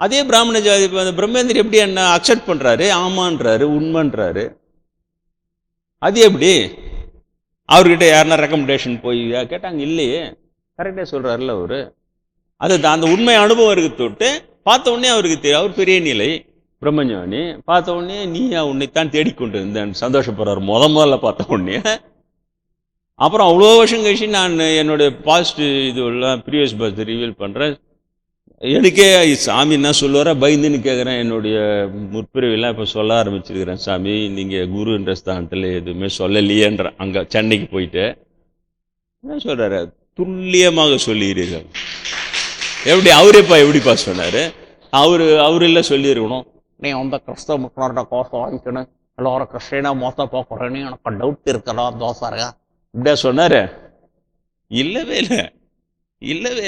அதே பிராமண ஜாதி பிரம்மேந்திரி எப்படி என்ன அக்செப்ட் பண்ணுறாரு, ஆமான்றாரு, உண்மைன்றாரு. அது எப்படி? அவர்கிட்ட யாருன்னா ரெக்கமெண்டேஷன் போய் கேட்டாங்க, இல்லையே, கரெக்டாக சொல்கிறாருல்ல அவர். அது அந்த உண்மை அனுபவம் இருக்கு தொட்டு பார்த்த உடனே அவருக்கு தெரியும். அவர் பெரிய நிலை பிரம்மஞானி. பார்த்த உடனே நீ உன்னைத்தான் தேடிக்கொண்டு இருந்தேன் சந்தோஷப்படுறாரு முதல்ல பார்த்த உடனே. அப்புறம் அவ்வளோ வருஷம் கழிச்சு நான் என்னுடைய பாஸ்ட் இதுவெல்லாம் ப்ரீவியஸ் பர்த் ரிவீல் பண்ணுறேன். எனக்கே சாமி என்ன சொல்லுவாரா பயந்துன்னு கேட்குறேன். என்னுடைய முற்பிரிவெல்லாம் இப்போ சொல்ல ஆரம்பிச்சிருக்கிறேன். சாமி நீங்கள் குருன்ற ஸ்தானத்தில் எதுவுமே சொல்லலையேன்ற அங்கே சென்னைக்கு போயிட்டு என்ன சொல்கிறாரு, துல்லியமாக சொல்லிடுறீர்கள். எப்படி எப்படிப்பா சொன்னார்? அவரில்ல சொல்லியிருக்கணும், நீ அந்த கிறிஸ்தவ முக்கிய கோசம் வாங்கிக்கணும், எல்லாரும் கிறிஸ்டினா மோசம் போக்குறேன்னு எனக்கு டவுட் இருக்கலாம் தோசாரா இப்படியா சொன்னார்? இல்லவே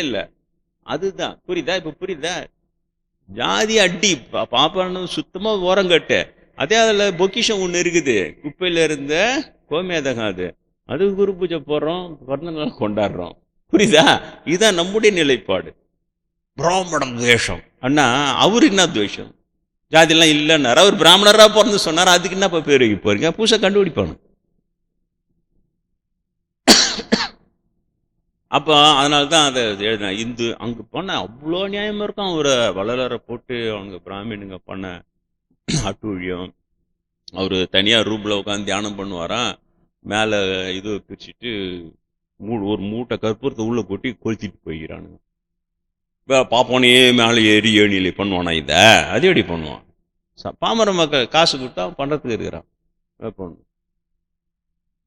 இல்லை. அதுதான் புரியுதா? இப்ப புரியுதா? ஜாதி அடி பாப்பான்னு சுத்தமா ஓரங்கட்டு. அதே அதுல பொக்கிஷம் ஒண்ணு இருக்குது, குப்பையில இருந்த கோமேதகம். அது குரு பூஜை போடுறோம், பிறந்த நாள் கொண்டாடுறோம். புரியுதா? இதுதான் நம்முடைய நிலைப்பாடு. பிராமணம் துவேஷம் அண்ணா, அவரு என்ன துவேஷம்? ஜாதி எல்லாம் இல்லைன்னாரு. அவர் பிராமணரா பிறந்து சொன்னார், அதுக்கு என்னப்பா பேர் வைக்க போறீங்க? பூசை கண்டுபிடிப்பானு. அப்போ அதனால தான் அதை எழுதினேன். இந்து அங்கே பண்ண அவ்வளோ நியாயமாக இருக்கும். அவரை வள்ளலாரை போட்டு அவங்க பிராமினுங்க பண்ண அட்டூழியம். அவர் தனியாக ரூமில் உட்காந்து தியானம் பண்ணுவாராம். மேலே இது பிரிச்சுட்டு ஒரு மூட்டை கற்பூரத்தை உள்ளே கொட்டி கொளுத்திட்டு போய்கிறானுங்க. இப்போ பாப்போனே மேலே ஏறி ஏணியில பண்ணுவானா? இதை அது எப்படி பண்ணுவான்? பாமர மக்கள் காசு கொடுத்தா பண்ணுறதுக்கு இருக்கிறான்,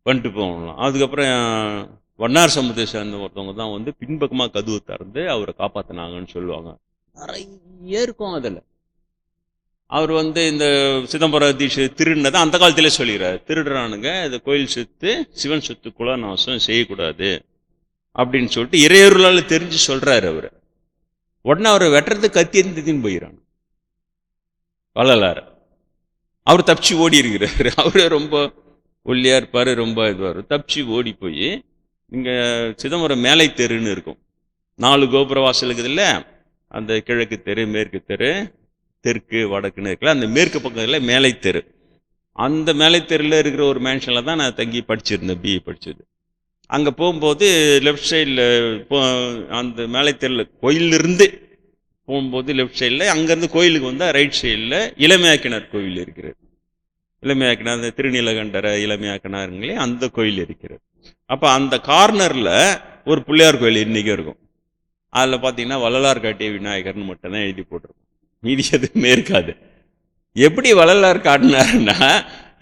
பண்ணிட்டு போகலாம். அதுக்கப்புறம் வண்ணார் சமூகத்தை சேர்ந்த ஒருத்தவங்க தான் வந்து பின்பக்கமாக கதவு திறந்து அவரை காப்பாற்றினாங்கன்னு சொல்லுவாங்க. நிறைய இருக்கும் அதில். அவர் வந்து இந்த சிதம்பரம் தீட்சை திருடினதை அந்த காலத்திலே சொல்லிடுறாரு. திருடுறானுங்க, இந்த கோயில் சொத்து சிவன் சொத்து குலநாசம் செய்யக்கூடாது அப்படின்னு சொல்லிட்டு இறையொருளால் தெரிஞ்சு சொல்றாரு அவர். உடனே அவரை வெட்டுறதுக்கு கத்தி எந்தின்னு போயிடறாங்க வள்ளலார். அவர் தப்பிச்சு ஓடி இருக்கிறாரு. அவரே ரொம்ப ஒல்லியா இருப்பாரு, ரொம்ப இதுவார். தப்பிச்சு ஓடி போய் இங்கே சிதம்பரம் மேலை தெருன்னு இருக்கும். 4 கோபுர வாசல் இருக்குது இல்லை? அந்த கிழக்கு தெரு, மேற்கு தெரு, தெற்கு வடக்குன்னு இருக்குல்ல, அந்த மேற்கு பக்கத்தில் மேலை தெரு. அந்த மேலை தெருவில் இருக்கிற ஒரு மேன்ஷனில் தான் நான் தங்கி படிச்சிருந்தேன், பிஏ படித்தது. அங்கே போகும்போது லெஃப்ட் சைடில் அந்த மேலை தெருவில் கோயிலிருந்து போகும்போது லெஃப்ட் சைடில், அங்கேருந்து கோயிலுக்கு வந்தால் ரைட் சைடில் இளமையாக்கினார் கோயில் இருக்கிறது. இளமையாக்கினார், அந்த திருநீலகண்டர இளமையாக்கினாருங்களே அந்த கோயில் இருக்கிறது. அப்போ அந்த கார்னரில் ஒரு பிள்ளையார் கோயில் இன்றைக்கும் இருக்கும். அதில் பார்த்தீங்கன்னா வள்ளலார் காட்டிய விநாயகர்னு மட்டும்தான் எழுதி போட்டிருக்கும், மீதி எதுவுமே இருக்காது. எப்படி வள்ளலார் காட்டினாருன்னா,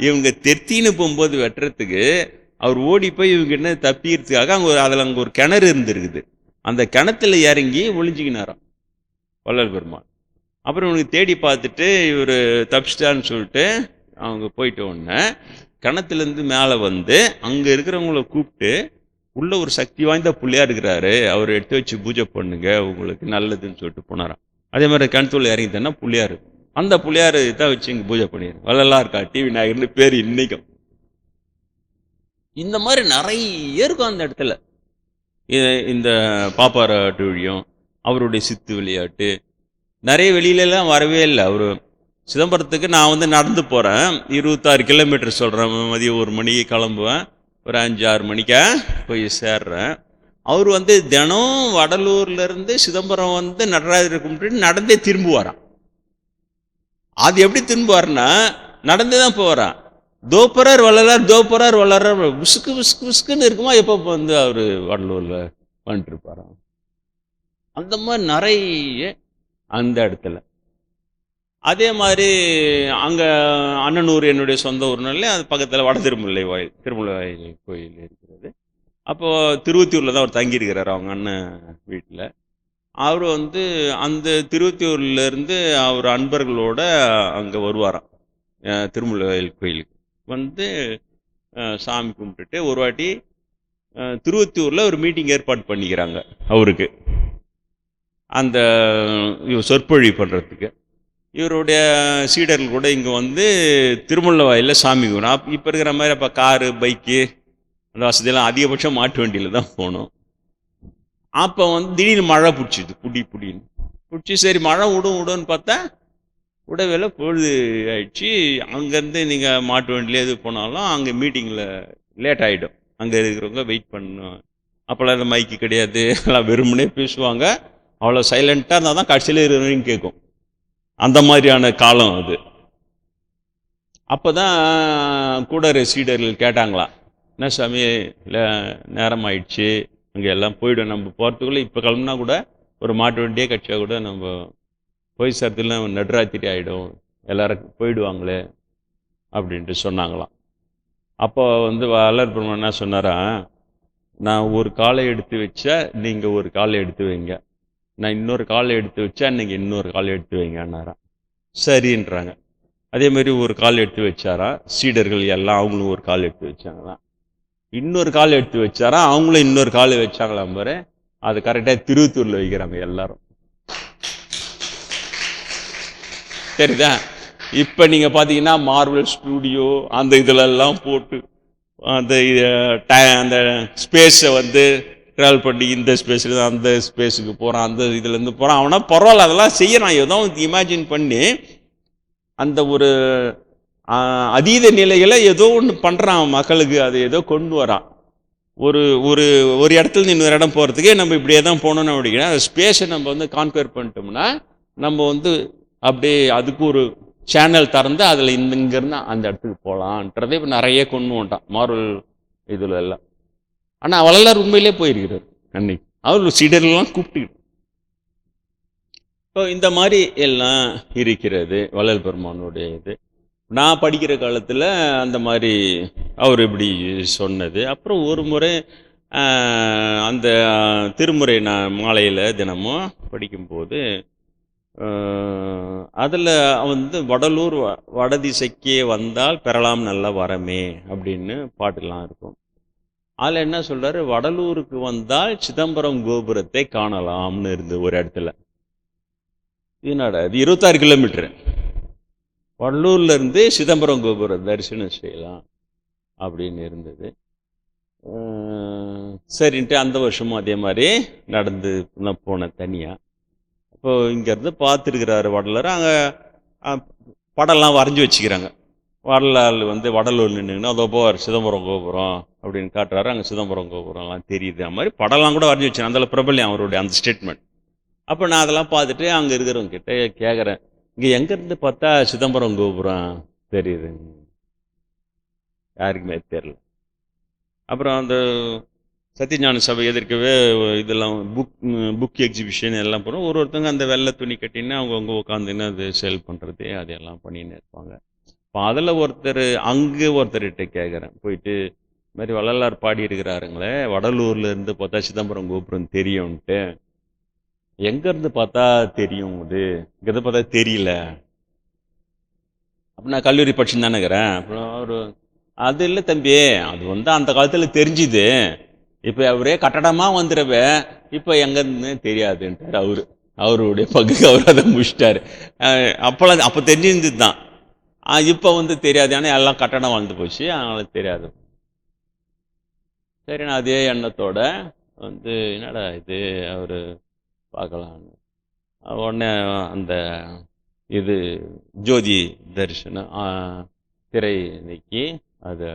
இவங்க தெத்தின்னு போகும்போது வெட்டுறதுக்கு அவர் ஓடி போய் இவங்க என்ன தப்பிக்கிறதுக்காக அங்கே ஒரு கிணறு இருந்துருக்குது. அந்த கிணத்துல இறங்கி ஒளிஞ்சிக்கினாராம் வள்ளல் பெருமாள். அப்புறம் இவனுக்கு தேடி பார்த்துட்டு இவர் தப்பிச்சிட்டான்னு சொல்லிட்டு அவங்க போயிட்ட உடனே கிணத்துலேருந்து மேலே வந்து அங்கே இருக்கிறவங்கள கூப்பிட்டு, உள்ள ஒரு சக்தி வாய்ந்த பிள்ளையா இருக்கிறாரு, அவர் எடுத்து வச்சு பூஜை பண்ணுங்க உங்களுக்கு நல்லதுன்னு சொல்லிட்டு போனாராம். அதே மாதிரி கிணத்துல இறங்கிட்டேன்னா பிள்ளையாரு, அந்த பிள்ளையாரு தான் வச்சு இங்கே பூஜை பண்ணிடுறேன். வள்ளலார் காட்டி விநாயகர்னு பேர் இன்னைக்கும். இந்த மாதிரி நிறைய இருக்கும் அந்த இடத்துல. இந்த பாப்பார அட்டூழியம், அவருடைய சித்து விளையாட்டு, நிறைய வெளியிலலாம் வரவே இல்லை. அவர் சிதம்பரத்துக்கு நான் வந்து நடந்து போகிறேன், 26 கிலோமீட்டர் சொல்கிறேன். மதியம் 1 மணிக்கு கிளம்புவேன், ஒரு 5-6 மணிக்கா போய் சேர்றேன். அவர் வந்து தினம் வடலூர்லேருந்து சிதம்பரம் வந்து நடராஜரை கும்பிட்டு நடந்தே திரும்புவாரான். அது எப்படி திரும்புவார்னா, நடந்து தான் போகிறான். தோப்பரார் வள்ளலார், தோப்பரார் வள்ளலார், விசுக்கு விசுக்கு விசுக்குன்னு இருக்குமா எப்போ வந்து அவர் வடலூரில் பண்ணிட்டு இருப்பாராம். அந்த மாதிரி நிறைய அந்த இடத்துல. அதே மாதிரி அங்கே அண்ணனூர் என்னுடைய சொந்த ஊர்னாலே அது பக்கத்தில் வட திருமுல்லை வாயில் கோயில் இருக்கிறது. அப்போது திருவத்தியூரில் தான் அவர் தங்கியிருக்கிறார் அவங்க அண்ணன் வீட்டில். அவர் வந்து அந்த திருவத்தியூர்லேருந்து அவர் அன்பர்களோட அங்கே வருவாராம் திருமுல்லை வாயில் கோயிலுக்கு வந்து சாமி கும்பிட்டுட்டு. ஒரு வாட்டி திருவத்தியூரில் ஒரு மீட்டிங் ஏற்பாடு பண்ணிக்கிறாங்க அவருக்கு, அந்த சொற்பொழி பண்ணுறதுக்கு. இவருடைய சீடர்கள் கூட இங்கே வந்து திருமுல்லை வாயிலில் சாமி கும்பிடும். இப்போ இருக்கிற மாதிரி அப்போ காரு பைக்கு அந்த வசதியெல்லாம் அதிகபட்சம் மாட்டு வண்டியில் தான் போகணும். அப்போ வந்து திடீர்னு மழை பிடிச்சிது, புடின்னு பிடிச்சி. சரி மழை விடுன்னு பார்த்தா விடவேல, பொழுது ஆயிடுச்சு. அங்கேருந்து நீங்கள் மாட்டு வண்டியில் எது போனாலும் அங்கே மீட்டிங்கில் லேட் ஆகிடும். அங்கே இருக்கிறவங்க வெயிட் பண்ணணும். அப்போல்லாம் மைக்கு கிடையாது, எல்லாம் வெறுமனே பேசுவாங்க. அவ்வளோ சைலண்ட்டாக இருந்தால் தான் கடைசியில் இருக்கிறவங்க கேட்கும். அந்த மாதிரியான காலம் அது. அப்போ தான் கூட சீடர்கள் கேட்டாங்களாம், என்ன சாமி இல்லை நேரம் ஆயிடுச்சு, அங்கே எல்லாம் போய்டும், நம்ம போகிறதுக்குள்ளே இப்போ கிளம்புனா கூட ஒரு மாட்டு வண்டியே கட்சியாக கூட நம்ம போய் சேர்த்துல நடுராத்திரி ஆகிடும், எல்லாரும் போயிடுவாங்களே அப்படின்ட்டு சொன்னாங்களாம். அப்போ வள்ளல் பெருமான் என்ன சொன்னாரா, நான் ஒரு காலை எடுத்து வச்சா நீங்கள் ஒரு காலை எடுத்து வைங்க, நான் இன்னொரு காலை எடுத்து வச்சா நீங்கள் இன்னொரு காலை எடுத்து வைங்கன்னாராம். சரின்றாங்க. அதே மாதிரி ஒரு கால் எடுத்து வச்சாரா, சீடர்கள் எல்லாம் அவங்களும் ஒரு கால் எடுத்து வச்சாங்களாம். இன்னொரு கால் எடுத்து வச்சாரா, அவங்களும் இன்னொரு கால் வச்சாங்களாம் பாரு. அது கரெக்டாக திருவத்தூரில் வைக்கிறாங்க எல்லாரும். சரிதா? இப்போ நீங்கள் பார்த்தீங்கன்னா மார்வல் ஸ்டூடியோ அந்த இதிலெல்லாம் போட்டு அந்த அந்த ஸ்பேஸை ட்ராவல் பண்ணி இந்த ஸ்பேஸில் அந்த ஸ்பேஸுக்கு போகிறான், அந்த இதுலேருந்து போகிறான். அவனா பரவாயில்ல, அதெல்லாம் செய்யறான். ஏதோ இமேஜின் பண்ணி அந்த ஒரு அதீத நிலையில் ஏதோ ஒன்று பண்ணுறான் மக்களுக்கு. அது ஏதோ கொண்டு வரான். ஒரு ஒரு ஒரு இடத்துல இன்னொரு இடம் போகிறதுக்கே நம்ம இப்படியே தான் போகணுன்னு அப்படின்னா அந்த ஸ்பேஸை நம்ம கான்குவர் பண்ணிட்டோம்னா நம்ம அப்படியே அதுக்கு ஒரு சேனல் திறந்து அதில் இங்கேருந்து அந்த இடத்துக்கு போகலான்றதே இப்போ நிறைய கொண்டு வந்துட்டான் மார்வல் இதில் எல்லாம். ஆனால் வள்ளலார் உண்மையிலே போயிருக்கிறார் அன்னைக்கு. அவர் சீடர்கள்லாம் கூப்பிட்டு. இப்போ இந்த மாதிரி எல்லாம் இருக்கிறது வள்ளல் பெருமானுடைய இது. நான் படிக்கிற காலத்தில் அந்த மாதிரி அவர் இப்படி சொன்னது. அப்புறம் ஒரு முறை அந்த திருமுறை நான் மாலையில் தினமும் படிக்கும்போது அதில் வடலூர் வடதிசைக்கே வந்தால் பெறலாம் நல்ல வரமே அப்படின்னு பாட்டுலாம் இருக்கும். அதில் என்ன சொல்கிறாரு, வடலூருக்கு வந்தால் சிதம்பரம் கோபுரத்தை காணலாம்னு இருந்து ஒரு இடத்துல. என்னடா இது 26 கிலோமீட்டரு வடலூர்லேருந்து சிதம்பரம் கோபுரம் தரிசனம் செய்யலாம் அப்படின்னு இருந்தது. சரின்ட்டு அந்த வருஷமும் அதே மாதிரி நடந்து நான் போனேன் தனியாக. இப்போ இங்கேருந்து பார்த்துருக்கிறாரு வடலூர். அங்கே படம்லாம் வரைஞ்சி வச்சுக்கிறாங்க. வடலால் வடலூர் நின்றுங்கன்னா அதோ போவார் சிதம்பரம் கோபுரம் அப்படின்னு காட்டுறாரு. அங்கே சிதம்பரம் கோபுரம்லாம் தெரியுது. அது மாதிரி படம்லாம் கூட வரைஞ்சி வச்சுருங்க. அதில் பிரபல்யம் அவருடைய அந்த ஸ்டேட்மெண்ட். அப்போ நான் அதெல்லாம் பார்த்துட்டு அங்கே இருக்கிறவங்க கிட்டே கேட்குறேன், இங்கே எங்கேருந்து பார்த்தா சிதம்பரம் கோபுரம் தெரியுது? யாருக்குமே தெரியல. அப்புறம் அந்த சத்தியஞான சபை எதிர்க்கவே இதெல்லாம் புக் எக்ஸிபிஷன் எல்லாம் போகிறோம். ஒருத்தங்க அந்த வெள்ளை துணி கட்டின்னு அவங்கவுங்க உட்காந்துன்னு அது சேல் பண்ணுறது அதையெல்லாம் பண்ணின்னு இருப்பாங்க. இப்போ அதில் ஒருத்தர்கிட்ட கேட்குறேன், போயிட்டு இது மாதிரி வள்ளலார் பாடி இருக்கிறாருங்களே, வடலூர்லேருந்து பார்த்தா சிதம்பரம் கோபுரம் தெரியும்ன்ட்டு, எங்கேருந்து பார்த்தா தெரியும்? இது இங்கே பார்த்தா தெரியல. அப்போ நான் கல்லூரி படிச்சுன்னு தானே இருக்கிறேன். அப்புறம் அது இல்லை தம்பி, அது அந்த காலத்தில் தெரிஞ்சுது, இப்போ அவரே கட்டடமாக வந்துடுவ, இப்போ எங்கேருந்து தெரியாதுன்ட்டார். அவருடைய பங்குக்கு அவர் அதை முடிச்சிட்டாரு. அப்போ தெரிஞ்சிருந்தது தான், இப்போ தெரியாது. ஆனால் எல்லாம் கட்டடம் வாழ்ந்து போச்சு, அதனால தெரியாது. சரி, நான் அதே எண்ணத்தோட என்னடா இது அவர் பார்க்கலான்னு உடனே அந்த இது ஜோதி தரிசனம் திரை நீக்கி அதை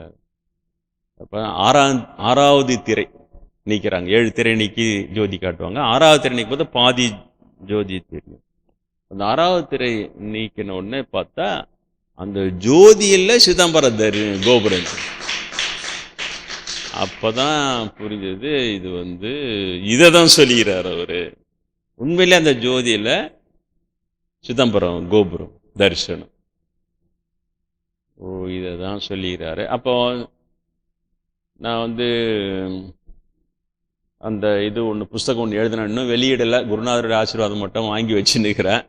அப்போ ஆறாவது திரை நீக்கிறாங்க. 7 திரை நீக்கி ஜோதி காட்டுவாங்க. 6வது திரை நீக்கும் போது பாதி ஜோதி தெரியும். அந்த 6வது திரை நீக்கின உடனே பார்த்தா அந்த ஜோதியில் சிதம்பரம் கோபுரம். அப்போதான் புரிஞ்சது, இது இதை தான் சொல்லுகிறார் அவர். உண்மையிலே அந்த ஜோதியில் சிதம்பரம் கோபுரம் தரிசனம். இதை தான் சொல்லுகிறாரு. அப்போ நான் அந்த இது ஒன்று புஸ்தகம் ஒன்று எழுதினேன், இன்னும் வெளியிடலை. குருநாதருடைய ஆசீர்வாதம் மட்டும் வாங்கி வச்சுன்னுக்கிறேன்.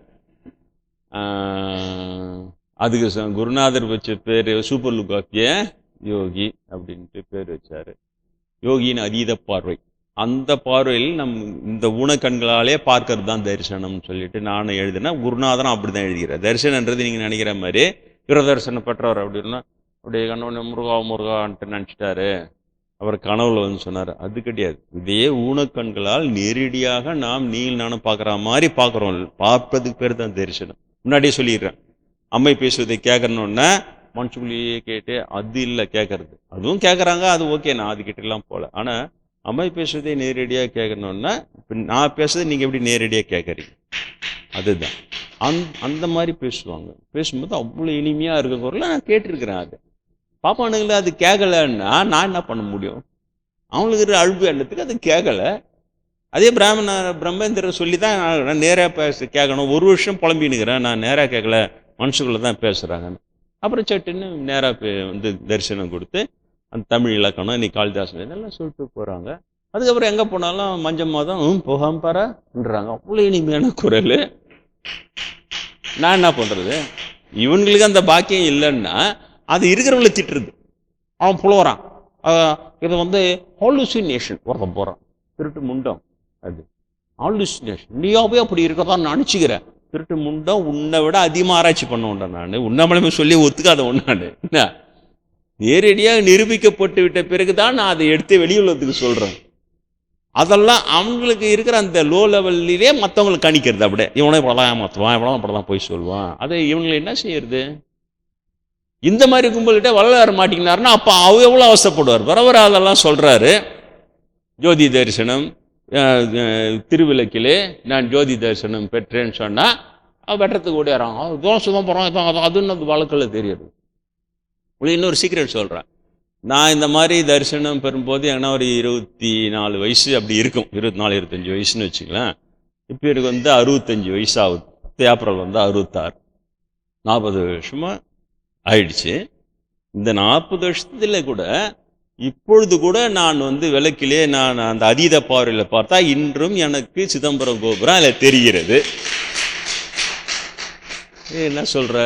அதுக்கு குருநாதர் வச்ச பேர் சூப்பர் லுக் ஆஃப் ஏ யோகி அப்படின்ட்டு பேர் வச்சார். யோகியின் அதீத பார்வை. அந்த பார்வையில் இந்த ஊனக்கண்களாலே பார்க்கறது தான் தரிசனம்னு சொல்லிட்டு நானும் எழுதினேன். குருநாதனும் அப்படி தான் எழுதுகிறேன். தரிசனன்றது நீங்கள் நினைக்கிற மாதிரி பிரதர்சனம் பெற்றவர் அப்படின்னா அப்படியே கண்ணவனை முருகான்ட்டு நினச்சிட்டாரு. அவர் கனவுல சொன்னார், அது கிடையாது. இதே ஊனக்கண்களால் நேரடியாக நானும் பார்க்குற மாதிரி பார்க்குறோம். பார்ப்பதுக்கு பேர் தான் தரிசனம். முன்னாடியே சொல்லிடுறேன். அம்மை பேசுவதை கேட்கணுன்னா மனுஷுக்குள்ளேயே கேட்டு அது இல்லை கேட்கறது. அதுவும் கேட்குறாங்க, அது ஓகே, நான் அதுக்கிட்டலாம் போகல. ஆனால் அம்மை பேசுவதை நேரடியாக கேட்கணுன்னா இப்போ நான் பேசுறதை நீங்கள் எப்படி நேரடியாக கேட்குறீங்க? அதுதான் அந்த மாதிரி பேசுவாங்க. பேசும்போது அவ்வளோ இனிமையாக இருக்க குரல நான் கேட்டிருக்கிறேன். அது பாப்பானுங்கள அது கேட்கலன்னா நான் என்ன பண்ண முடியும்? அவங்களுக்கு அழுப்பு எண்ணத்துக்கு அது கேட்கலை. அதே பிரம்மேந்திரர் சொல்லி தான் நான் நேராக கேட்கணும், ஒரு வருஷம் புலம்பினுக்கிறேன், நான் நேராக கேட்கல, மனசுக்குள்ளே தான் பேசுகிறாங்கன்னு. அப்புறம் சட்டுன்னு நேராக வந்து தரிசனம் கொடுத்து அந்த தமிழ் இலக்கணம் நீ காளிதாசன் இதெல்லாம் சொல்லிட்டு போகிறாங்க. அதுக்கப்புறம் எங்கே போனாலும் மஞ்சள் மாதம் போகாம பாருன்றாங்க. அவ்வளோ இனிமையான குரல். நான் என்ன பண்ணுறது? இவங்களுக்கு அந்த பாக்கியம் இல்லைன்னா அது இருக்கிறவங்கள திட்டுறது. அவன் புலவறான், இதை வந்து ஹாலுசினேஷன் ஒருத்தன் போகிறான், திருட்டு முண்டம். அது ஹாலுசினேஷன். நீயாவே அப்படி இருக்கதான் நினச்சிக்கிறேன். திருட்டு முண்டம் உன்னை விட அதிகமாக ஆராய்ச்சி பண்ண உண்டேன் நான். உண்ணாமலே சொல்லி ஒத்துக்காத ஒன்றாண்டு என்ன நேரடியாக நிரூபிக்கப்பட்டு விட்ட பிறகுதான் நான் அதை எடுத்து வெளியுள்ளதுக்கு சொல்கிறேன். அதெல்லாம் அவங்களுக்கு இருக்கிற அந்த லோ லெவல்லே மற்றவங்களுக்கு கணிக்கிறது. அப்படியே இவனே இப்படலாம் ஏமாற்றுவான், இவனெல்லாம் இப்படலாம் போய் சொல்லுவான். அதை இவங்களை என்ன செய்யறது? இந்த மாதிரி கும்பல்கிட்ட வள்ளலார் மாட்டிக்கினாருன்னா அப்போ எவ்வளோ அவசரப்படுவார். வரவர அதெல்லாம் சொல்கிறாரு. ஜோதி தரிசனம் திருவிளக்கிலே நான் ஜோதி தரிசனம் பெற்றேன்னு சொன்னால் அவன் வெட்டுறதுக்கு ஓடியாரான். தோசை தான் போகிறான், அதுன்னு அது வழக்கில் தெரியுது. இன்னொரு சீக்ரெட் சொல்கிறேன். நான் இந்த மாதிரி தரிசனம் பெறும்போது ஏன்னா ஒரு 24 வயசு அப்படி இருக்கும், 24-25 வயசுன்னு வச்சுக்கலாம். இப்போ எனக்கு வந்து 65 வயசு ஆகுது. ஏப்ரல் வந்து 66, 40 வருஷமாக ஆயிடுச்சு. இந்த 40 வருஷத்துல கூட இப்பொழுது கூட நான் வந்து விளக்கிலே நான் அந்த அதீத பார்வையில் பார்த்தா இன்றும் எனக்கு சிதம்பரம் கோபுரம் அதில் தெரிகிறது. என்ன சொல்ற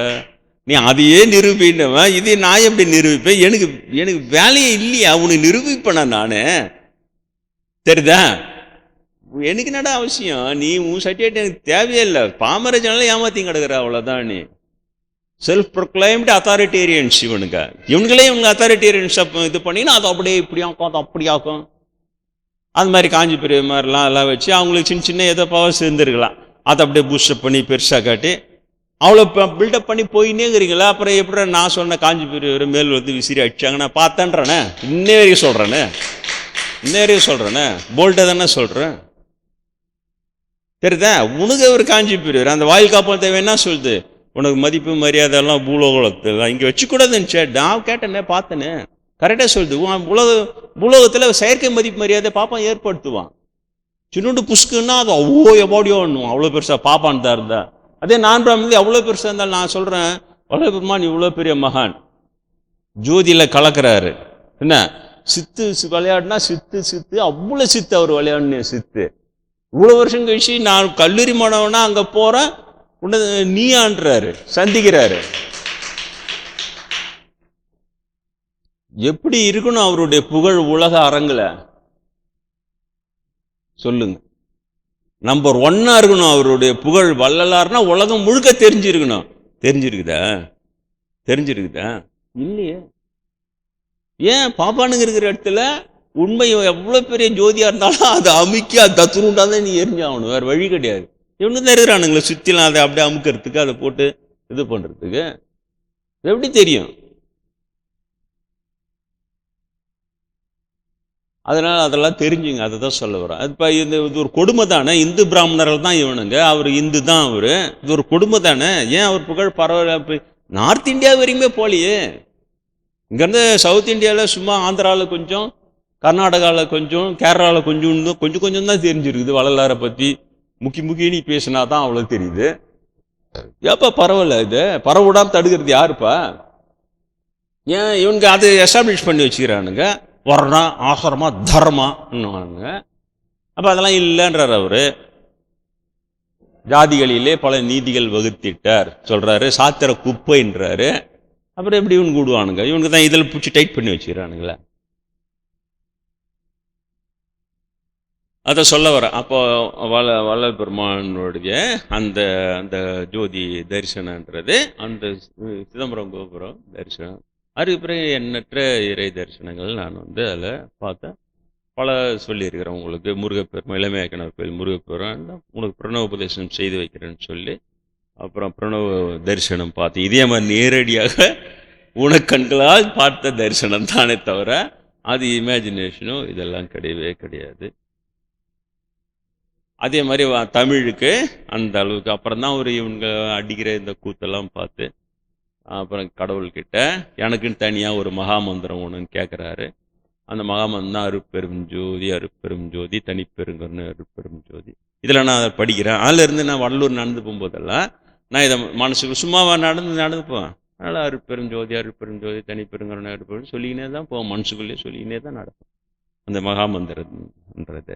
நீ? அதையே நிரூபினவன் இதை நான் எப்படி நிரூபிப்பேன்? எனக்கு வேலையே இல்லையா உனக்கு நிரூபிப்பேனா நானு? தெரியுதா? எனக்கு என்னடா அவசியம்? நீ உன் சர்டிஃபிகேட் எனக்கு தேவையே இல்லை. பாமரஜனால ஏமாத்தி கிடக்குற, அவ்வளோதான். நீ செல்ஃப் ப்ரொக்ளைம்டு அத்தாரிட்டேரியன்ஸ். இவனுங்களே அத்தாரிட்டேரியன்ஸ் இது பண்ணினா அது அப்படியே இப்படி ஆக்கும், அது அப்படி ஆக்கும். அது மாதிரி காஞ்சி பெரிய மாதிரிலாம் எல்லாம் வச்சு அவங்களுக்கு சின்ன சின்ன ஏதோ பவர் சேர்ந்துருக்கலாம். அதை அப்படியே பூஸ்டப் பண்ணி பெருசாக காட்டி அவ்வளோ பில்டப் பண்ணி போயின்னேங்கிறீங்களா? அப்புறம் எப்படி நான் சொன்ன காஞ்சி பெரிய மேல் வந்து விசிறி அடிச்சாங்க நான் பார்த்தேன்றேனே. இன்னே வரைக்கும் சொல்கிறேனே, போல்ட்டாக தானே சொல்கிறேன். தெரியுதா? உனக்கு ஒரு காஞ்சி பெரியவர் அந்த வாயில் காப்பல் தேவை என்ன சொல்லுது? உனக்கு மதிப்பு மரியாதை எல்லாம் பூலோகத்தில் இங்கே வச்சுக்கூடாதுன்னு நான் கேட்டேனே, பார்த்தேனே. கரெக்டாக சொல்லுது. பூலோகத்தில் செயற்கை மதிப்பு மரியாதை பாப்பான் ஏற்படுத்துவான். சின்னோண்டு புஷ்குன்னா அது அவ்வளோ எபாடியோன்னும், அவ்வளோ பெருசாக பாப்பான் தான் இருந்தா. அதே நான் பிராமணி அவ்வளோ பெருசாக இருந்தாலும் நான் சொல்கிறேன், அவ்வளோ பெருமான் இவ்வளோ பெரிய மகான் ஜோதியில் கலக்கிறாரு. என்ன சித்து விளையாடுனா சித்து அவ்வளோ சித்து அவர் விளையாடுனே சித்து. இவ்வளோ வருஷம் கழிச்சு நான் கல்லூரி மாணவனா அங்கே போகிறேன், நீயான்றாரு, சந்திக்கிறாரு. எப்படி இருக்கணும் அவருடைய புகழ் உலக அரங்குல? சொல்லுங்க. நம்பர் 1 இருக்கணும் அவருடைய புகழ். வள்ளலார்னா உலகம் முழுக்க தெரிஞ்சிருக்கணும். தெரிஞ்சிருக்குதா? இல்லையே. ஏன்? பாப்பானுங்க இருக்கிற இடத்துல உண்மை எவ்வளோ பெரிய ஜோதியா இருந்தாலும் அதை அமுக்கி அது தத்துருண்டாதான் நீ எரிஞ்சாகணும், வேறு வழி கிடையாது. இவனு தான் இருக்கிறானுங்களே சுற்றிலாம் அதை அப்படியே அமுக்கிறதுக்கு, அதை போட்டு இது பண்ணுறதுக்கு. எப்படி தெரியும்? அதனால் அதெல்லாம் தெரிஞ்சுங்க. அதை தான் சொல்ல வரேன். இப்போ இது ஒரு கொடுமை தானே? இந்து பிராமணர்கள் தான் இவனுங்க, அவர் இந்து தான் அவர். இது ஒரு கொடுமை தானே? ஏன் அவர் புகழ் பரவாயில்ல? நார்த் இந்தியா வரைக்குமே போலியே. இங்கேருந்து சவுத் இந்தியாவில் சும்மா ஆந்திராவில் கொஞ்சம், கர்நாடகாவில் கொஞ்சம், கேரளாவில் கொஞ்சம் தான் தெரிஞ்சிருக்குது வள்ளலாரை பற்றி. முக்கி நீ பேசினா தான் அவ்வளோ தெரியுது. ஏப்பா பரவாயில்ல, இது பரவிடாமல் தடுக்கிறது யாருப்பா? ஏன் இவனுக்கு அது எஸ்டாப்ளிஷ் பண்ணி வச்சுக்கிறானுங்க, வர்ணம் ஆசிரமா தர்மான்னுவானுங்க. அப்போ அதெல்லாம் இல்லைன்றார் அவர். ஜாதிகளிலே பல நீதிகள் வகுத்திட்டார் சொல்கிறாரு, சாத்திர குப்பைன்றாரு. அப்புறம் எப்படி இவனு கூடுவானுங்க? இவனுக்கு தான் இதில் பிடிச்சி டைட் பண்ணி வச்சுக்கிறானுங்களே. அதை சொல்ல வர. அப்போ வள்ளல் பெருமானுடைய அந்த அந்த ஜோதி தரிசனன்றது, அந்த சிதம்பரம் கோபுரம் தரிசனம், அதுக்கு பிறகு எண்ணற்ற இறை தரிசனங்கள் நான் வந்து அதில் பார்த்தேன். பல சொல்லியிருக்கிறேன் உங்களுக்கு. முருகப்பெருமான், இளமையாக்கினர் கோயில் முருகப்பெருமான் உனக்கு பிரணவ உபதேசம் செய்து வைக்கிறேன்னு சொல்லி, அப்புறம் பிரணவ தரிசனம் பார்த்து இதே மாதிரி நேரடியாக உனக்கண்களால் பார்த்த தரிசனம் தானே தவிர அது இமேஜினேஷனும் இதெல்லாம் கிடையவே கிடையாது. அதே மாதிரி தமிழுக்கு அந்த அளவுக்கு அப்புறம் தான் ஒரு இவங்க அடிக்கிற இந்த கூத்தெல்லாம் பார்த்து, அப்புறம் கடவுள்கிட்ட எனக்குன்னு தனியாக ஒரு மகாமந்திரம் ஒன்றுன்னு கேட்குறாரு. அந்த மகாமந்திரம் தான் அருட்பெரும் ஜோதி அருட்பெரும் ஜோதி தனிப்பெருங்கருணை அருட்பெரும் ஜோதி. இதில் நான் அதை படிக்கிறேன். அதிலிருந்து நான் வடலூர் நடந்து போகும்போதெல்லாம் நான் இதை மனசுக்கு சும்மாவா நடந்து போவேன். அதனால் அருட்பெரும் ஜோதி அருட்பெரும் ஜோதி தனிப்பெருங்கருணை அருட்பெரும் சொல்லிக்கினே தான் போவேன். மனசுக்குள்ளேயே சொல்லிக்கினே தான் நடப்பேன் அந்த மகாமந்திரன்றது.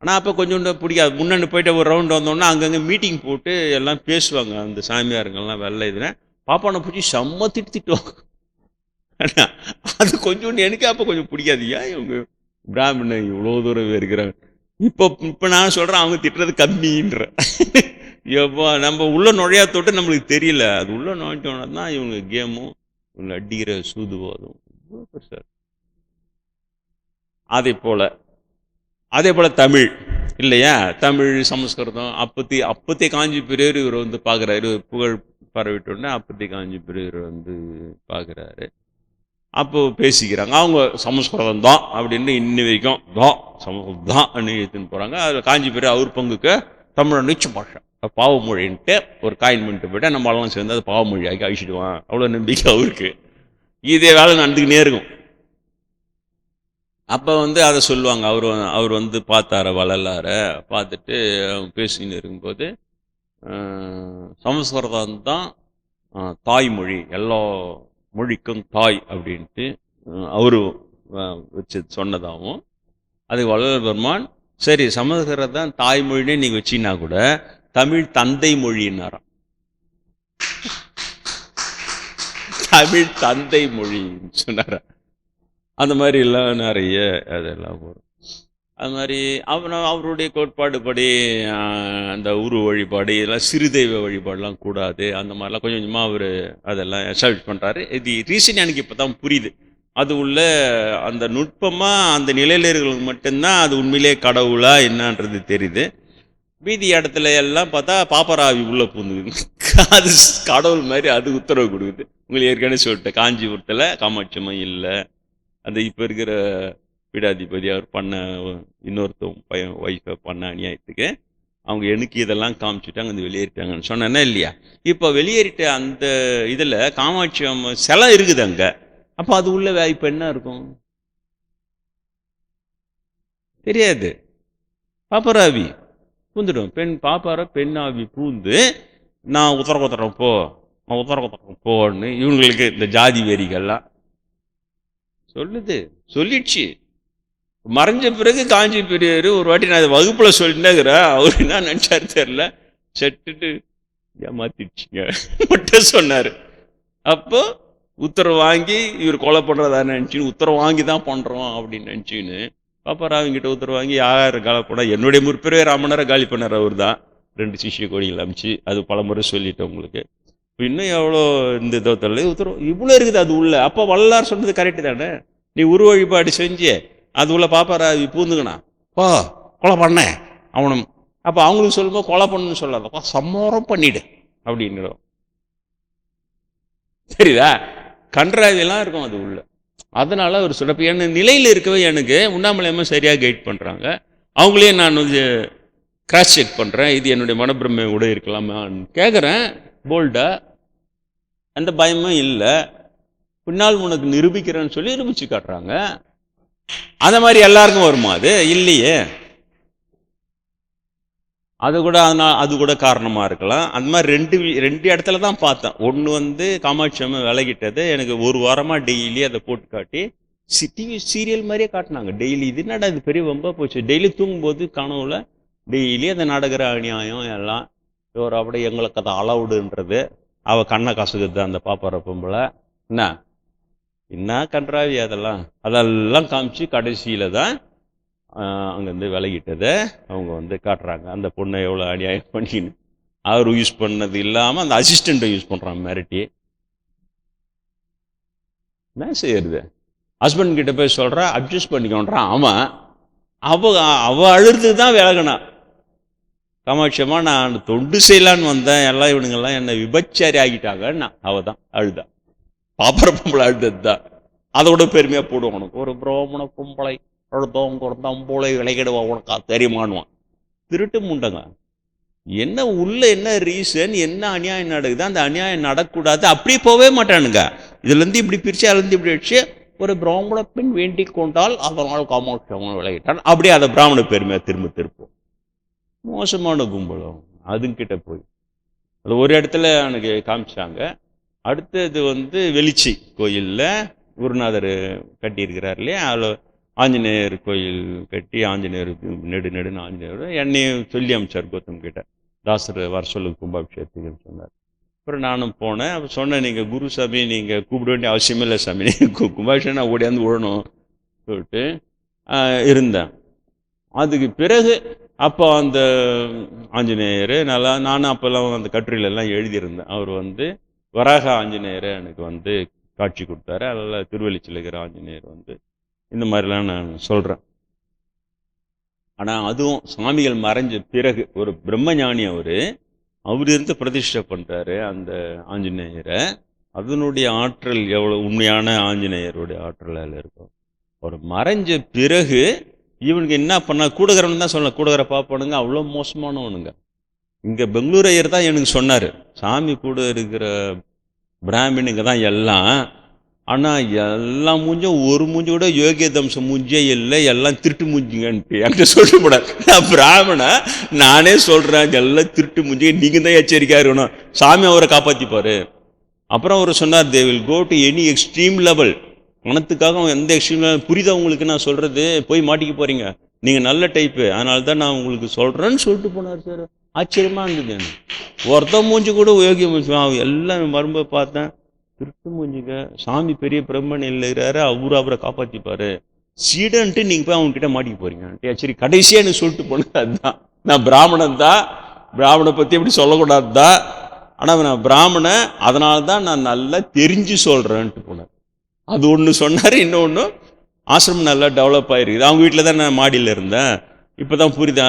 ஆனால் அப்போ கொஞ்சோண்டு பிடிக்காது. முன்னாடி போயிட்டு ஒரு ரவுண்ட் வந்தோன்னா அங்கங்கே மீட்டிங் போட்டு எல்லாம் பேசுவாங்க. அந்த சாமியாருங்கெல்லாம் வெள்ளை இதுன்னு பாப்பானை பிடிச்சி செம்ம திட்டுவாங்க. அது கொஞ்சோண்டு எனக்கு அப்போ கொஞ்சம் பிடிக்காது. ஏன் இவங்க பிராமணன் இவ்வளோ தூரம் இருக்கிறாங்க. இப்போ நான் சொல்கிறேன் அவங்க திட்டுறது கம்மின்ற. எப்போ நம்ம உள்ள நுழையா தொட்டு நம்மளுக்கு தெரியல. அது உள்ள நுழைஞ்சோன்னா தான் இவங்க கேமும் இவங்க அடிக்கிற சூதுவாதும் சார். அதே போல் தமிழ் இல்லையா, தமிழ் சமஸ்கிருதம் அப்பத்தி காஞ்சி பெரியவர் இவர் வந்து பார்க்குறாரு. புகழ் பரவிட்டோடனே அப்பத்தி காஞ்சி பெரியவர் வந்து பார்க்குறாரு. அப்போ பேசிக்கிறாங்க. அவங்க சமஸ்கிருதம் தான் அப்படின்னு இன்னி வரைக்கும் தான் சமஸ்கிருதம் தான் எடுத்துன்னு போகிறாங்க. அதில் காஞ்சி பெரிய அவர் பங்குக்கு தமிழை நீச்ச பாஷை பாவமொழின்ட்டு ஒரு காயின் பண்ணிட்டு போய்ட்டு நம்மளாம் சேர்ந்து அது பாவமொழி ஆக்கி அழிச்சிடுவான். அவ்வளோ நம்பிக்கை அவருக்கு. இதே வேலை நடந்துக்கினே இருக்கும். அப்போ வந்து அதை சொல்லுவாங்க. அவர் வந்து பார்த்தார வள்ளலார பார்த்துட்டு பேசின்னு இருக்கும்போது சமஸ்கிருதம் தான் தாய்மொழி, எல்லா மொழிக்கும் தாய் அப்படின்ட்டு அவரு வச்சு சொன்னதாகவும், அது வள்ளல் பெருமான் சரி சமஸ்கிருதம் தாய்மொழினே நீங்கள் வச்சின்னா கூட தமிழ் தந்தை மொழின்னாராம். தமிழ் தந்தை மொழின்னு சொன்னார. அந்த மாதிரி எல்லாம் நிறைய அதெல்லாம் வரும். அது மாதிரி அவருடைய கோட்பாடு படி அந்த உரு வழிபாடு இதெல்லாம் சிறுதெய்வ வழிபாடுலாம் கூடாது. அந்த மாதிரிலாம் கொஞ்சம் கொஞ்சமாக அவர் அதெல்லாம் எஸ்டாப்ளிஷ் பண்ணுறாரு. இது ரீசன் எனக்கு இப்போ தான் புரியுது. அது உள்ள அந்த நுட்பமாக அந்த நிலையிலர்களுக்கு மட்டும்தான் அது உண்மையிலே கடவுளா என்னன்றது தெரியுது. மீதி இடத்துல எல்லாம் பார்த்தா பாப்பராவி உள்ளே பூந்துக்குது. அது கடவுள் மாதிரி அது உத்தரவு கொடுக்குது. உங்களுக்கு ஏற்கனவே சொல்லிட்டேன், காஞ்சிபுரத்தில் காமாட்சியம்மா இல்லை. அந்த இப்போ இருக்கிற பீடாதிபதி அவர் பண்ண இன்னொருத்தவங்க பையன் ஒய்ஃபை பண்ண அநியாயத்துக்கு அவங்க எனக்கு இதெல்லாம் காமிச்சுட்டாங்க, அந்த வெளியேறிட்டாங்கன்னு சொன்னேன்னா இல்லையா. இப்போ வெளியேறிட்ட அந்த இதில் காமாட்சி அம்மா சிலை இருக்குது அங்கே. அப்போ அது உள்ள இப்போ என்ன இருக்கும் தெரியாது. பாப்பராவி பூந்துடும். பெண் ஆவி பூந்து நான் உத்தரகோத்தரம் போன்னு இவங்களுக்கு இந்த ஜாதி வெறிகள்லாம் சொல்லிடுச்சு. மறைஞ்ச பிறகு காஞ்சி பெரியவர் ஒரு வாட்டி நான் வகுப்புல சொல்லிட்டேங்கிறேன். அவர் என்ன நினைச்சாரு தெரியல, செட்டுட்டு ஏமாத்திடுச்சிங்க மட்டும் சொன்னாரு. அப்போ உத்தரவு வாங்கி இவர் கொலை பண்றதா நினைச்சுன்னு உத்தரவு வாங்கி தான் பண்றோம் அப்படின்னு நினைச்சுன்னு பாப்பாராவிங்கிட்ட உத்தரவு வாங்கி யார் காலி பண்ணா என்னுடைய முற்பிறவே ராமனரை காலி பண்ணார். அவர் தான் 2 சிஷ்ய கோடிகள் அமைச்சு அது பலமுறை சொல்லிட்டேன் உங்களுக்கு. இன்னும் எவ்வளோ இந்த இதோ தள்ள உத்தரவு இவ்வளோ இருக்குது அது உள்ள. அப்போ வள்ளலார் சொன்னது கரெக்டு தானே. நீ உரு வழிபாடு செஞ்சு அது உள்ள பாப்பாராவி பூந்துக்கணா கொலை பண்ண அவனும். அப்போ அவங்களுக்கு சொல்லும்போது கொலை பண்ணுன்னு சொல்லாதப்பா சம்மோரம் பண்ணிடு அப்படின்னுடும். சரிதா? கன்றாவியெல்லாம் இருக்கும் அது உள்ள. அதனால ஒரு சிறப்பு என்ன நிலையில் இருக்கவே எனக்கு உண்ணாமலையமா சரியாக கைட் பண்ணுறாங்க. அவங்களே நான் வந்து கிராஸ் செக் பண்ணுறேன். இது என்னுடைய மனப்பிரமை கூட இருக்கலாமான்னு கேட்குறேன் போல்டா. அந்த பயமும் இல்லை. பின்னால் உனக்கு நிரூபிக்கிறேன்னு சொல்லி நிரூபிச்சு காட்டுறாங்க. அந்த மாதிரி எல்லாருக்கும் வருமா? அது இல்லையே. அது கூட காரணமாக இருக்கலாம். அந்த மாதிரி ரெண்டு இடத்துல தான் பார்த்தேன். ஒன்று வந்து காமாட்சி அம்மா விலகிட்டது எனக்கு ஒரு வாரமாக டெய்லி அதை போட்டு காட்டி டிவி சீரியல் மாதிரியே காட்டினாங்க டெய்லி. இது என்னடா இது பெரிய வம்பா போச்சு. டெய்லி தூங்கும்போது கனவுல டெய்லி அதை நடக்கிற அநியாயம் எல்லாம் ஒரு அப்படியே எங்களுக்கு அதை அலவுடுன்றது. அவள் கண்ணை கசுகுது அந்த பாப்பார பொம்பளை. என்ன கன்றாவி அதெல்லாம் காமிச்சு கடைசியில் தான் அங்கேருந்து விலகிட்டதை அவங்க வந்து காட்டுறாங்க. அந்த பொண்ணை எவ்வளோ அநியாயம் பண்ணின்னு அவர் யூஸ் பண்ணது இல்லாமல் அந்த அசிஸ்டண்ட்டை யூஸ் பண்ணுறான் மிரட்டி. என்ன செய்யறது? ஹஸ்பண்ட் கிட்ட போய் சொல்கிறா அட்ஜஸ்ட் பண்ணிக்கோன்றான். ஆமாம், அவள் அழுது தான் விலகினான். காமாட்சியம்மா நான் தொண்டு செய்யலான்னு வந்தேன், எல்லாம் இவனுங்கெல்லாம் என்னை விபச்சாரி ஆகிட்டாங்கன்னா அவள் தான் அழுதா. பாப்பர பொம்பளை அழுதது தான். அதோட பெருமையாக போடுவோம். உனக்கு ஒரு பிராமண பொம்பளை அழுதோம்பளை விளைகிடுவா உனக்கா தெரியுமானுவான். திருட்டு முண்டங்க. என்ன உள்ள என்ன ரீசன், என்ன அநியாயம் நடக்குது, அந்த அநியாயம் நடக்கூடாது அப்படியே போவே மாட்டானுங்க. இதுலேருந்து இப்படி பிரிச்சு அதுலேருந்து இப்படி அடிச்சு ஒரு பிராமண பெண் வேண்டிக் கொண்டால் அதனால் காமாட்சி அம்மன் விலகிட்டான். அப்படியே அதை பிராமண பெருமையா திரும்ப திருப்போம். மோசமான கும்பலம். அதுங்கிட்ட போய் அது ஒரு இடத்துல எனக்கு காமிச்சாங்க. அடுத்தது வெளிச்சி கோயில்ல குருநாதர் கட்டியிருக்கிறார் இல்லையா, அதில் ஆஞ்சநேயர் கோயில் கட்டி ஆஞ்சநேயர் நெடுன்னு ஆஞ்சநேயர் என்னையும் சொல்லி அமைச்சார் கௌதம் கிட்ட, தாசர் வர சொல்லு கும்பாபிஷேகத்துக்குன்னு சொன்னார். அப்புறம் நானும் போனேன். அப்போ சொன்னேன், நீங்கள் குருசாமி நீங்கள் கூப்பிட வேண்டிய அவசியமே இல்லை சாமி, கும்பாபிஷேகம் நான் ஓடியாந்து விடணும் சொல்லிட்டு இருந்தேன். அதுக்கு பிறகு அப்போ அந்த ஆஞ்சநேயர் நல்லா, நானும் அப்போல்லாம் அந்த கட்டுரையிலெல்லாம் எழுதியிருந்தேன். அவர் வராக ஆஞ்சநேயரை எனக்கு காட்சி கொடுத்தாரு. அதில் திருவள்ளிச்சியில் இருக்கிற ஆஞ்சநேயர் இந்த மாதிரிலாம் நான் சொல்கிறேன். ஆனால் அதுவும் சுவாமிகள் மறைஞ்ச பிறகு ஒரு பிரம்மஞானி அவர் இருந்து பிரதிஷ்டை பண்ணுறாரு அந்த ஆஞ்சநேயரை. அதனுடைய ஆற்றல் எவ்வளோ உண்மையான ஆஞ்சநேயருடைய ஆற்றல் அதில் இருக்கும். அவர் மறைஞ்ச பிறகு இவனுக்கு என்ன பண்ண, கூடகரன் தான் சொல்லலாம், கூடகரை பார்ப்பானுங்க அவ்வளோ மோசமானவனுங்க. இங்கே பெங்களூர் ஐயர் தான் எனக்கு சொன்னார், சாமி கூட இருக்கிற பிராமினுங்க தான் எல்லாம், ஆனால் எல்லாம் மூஞ்சும் ஒரு மூஞ்சி கூட யோகிய தம்சம் மூஞ்சே இல்லை, எல்லாம் திருட்டு மூஞ்சிங்கன்ட்டு என்கிட்ட சொல்லக்கூடாது. நான் பிராமணா, நானே சொல்கிறேன் எல்லாம் திருட்டு மூஞ்சிங்க, நீங்கள் தான் எச்சரிக்கையாக இருக்கணும், சாமி அவரை காப்பாற்றிப்பார். அப்புறம் அவர் சொன்னார், they will go to any extreme level. பணத்துக்காக எந்த எக்ஸ்ட்ரீம் லெவல் புரியுதா உங்களுக்கு நான் சொல்கிறது, போய் மாட்டிக்க போகிறீங்க, நீங்கள் நல்ல டைப்பு, அதனால தான் நான் உங்களுக்கு சொல்கிறேன்னு சொல்லிட்டு போனார் சார். ஆச்சரியமாக இருந்தது. ஒருத்த மூஞ்சி கூட யோகிய மூஞ்சி, எல்லாம் வரும்போது பார்த்தேன் திருட்டு மூஞ்சிங்க. சாமி பெரிய பிரம்மன் இல்லைறாரு, அவரை காப்பாற்றிப்பாரு, சீடன்ட்டு நீங்கள் போய் அவங்ககிட்ட மாட்டிக்க போறீங்க. சரி, கடைசியாக எனக்கு சொல்லிட்டு போனது அதுதான், நான் பிராமணன் தான், பிராமணை பற்றி எப்படி சொல்லக்கூடாது தான், ஆனால் நான் பிராமணன், அதனால தான் நான் நல்லா தெரிஞ்சு சொல்கிறேன்ட்டு போனேன். அது ஒன்று சொன்னார். இன்னொன்று, ஆசிரமம் நல்லா டெவலப் ஆகிருக்குது. அவங்க வீட்டில் தான் நான் மாடியில் இருந்தேன். இப்போ தான் புரியுது,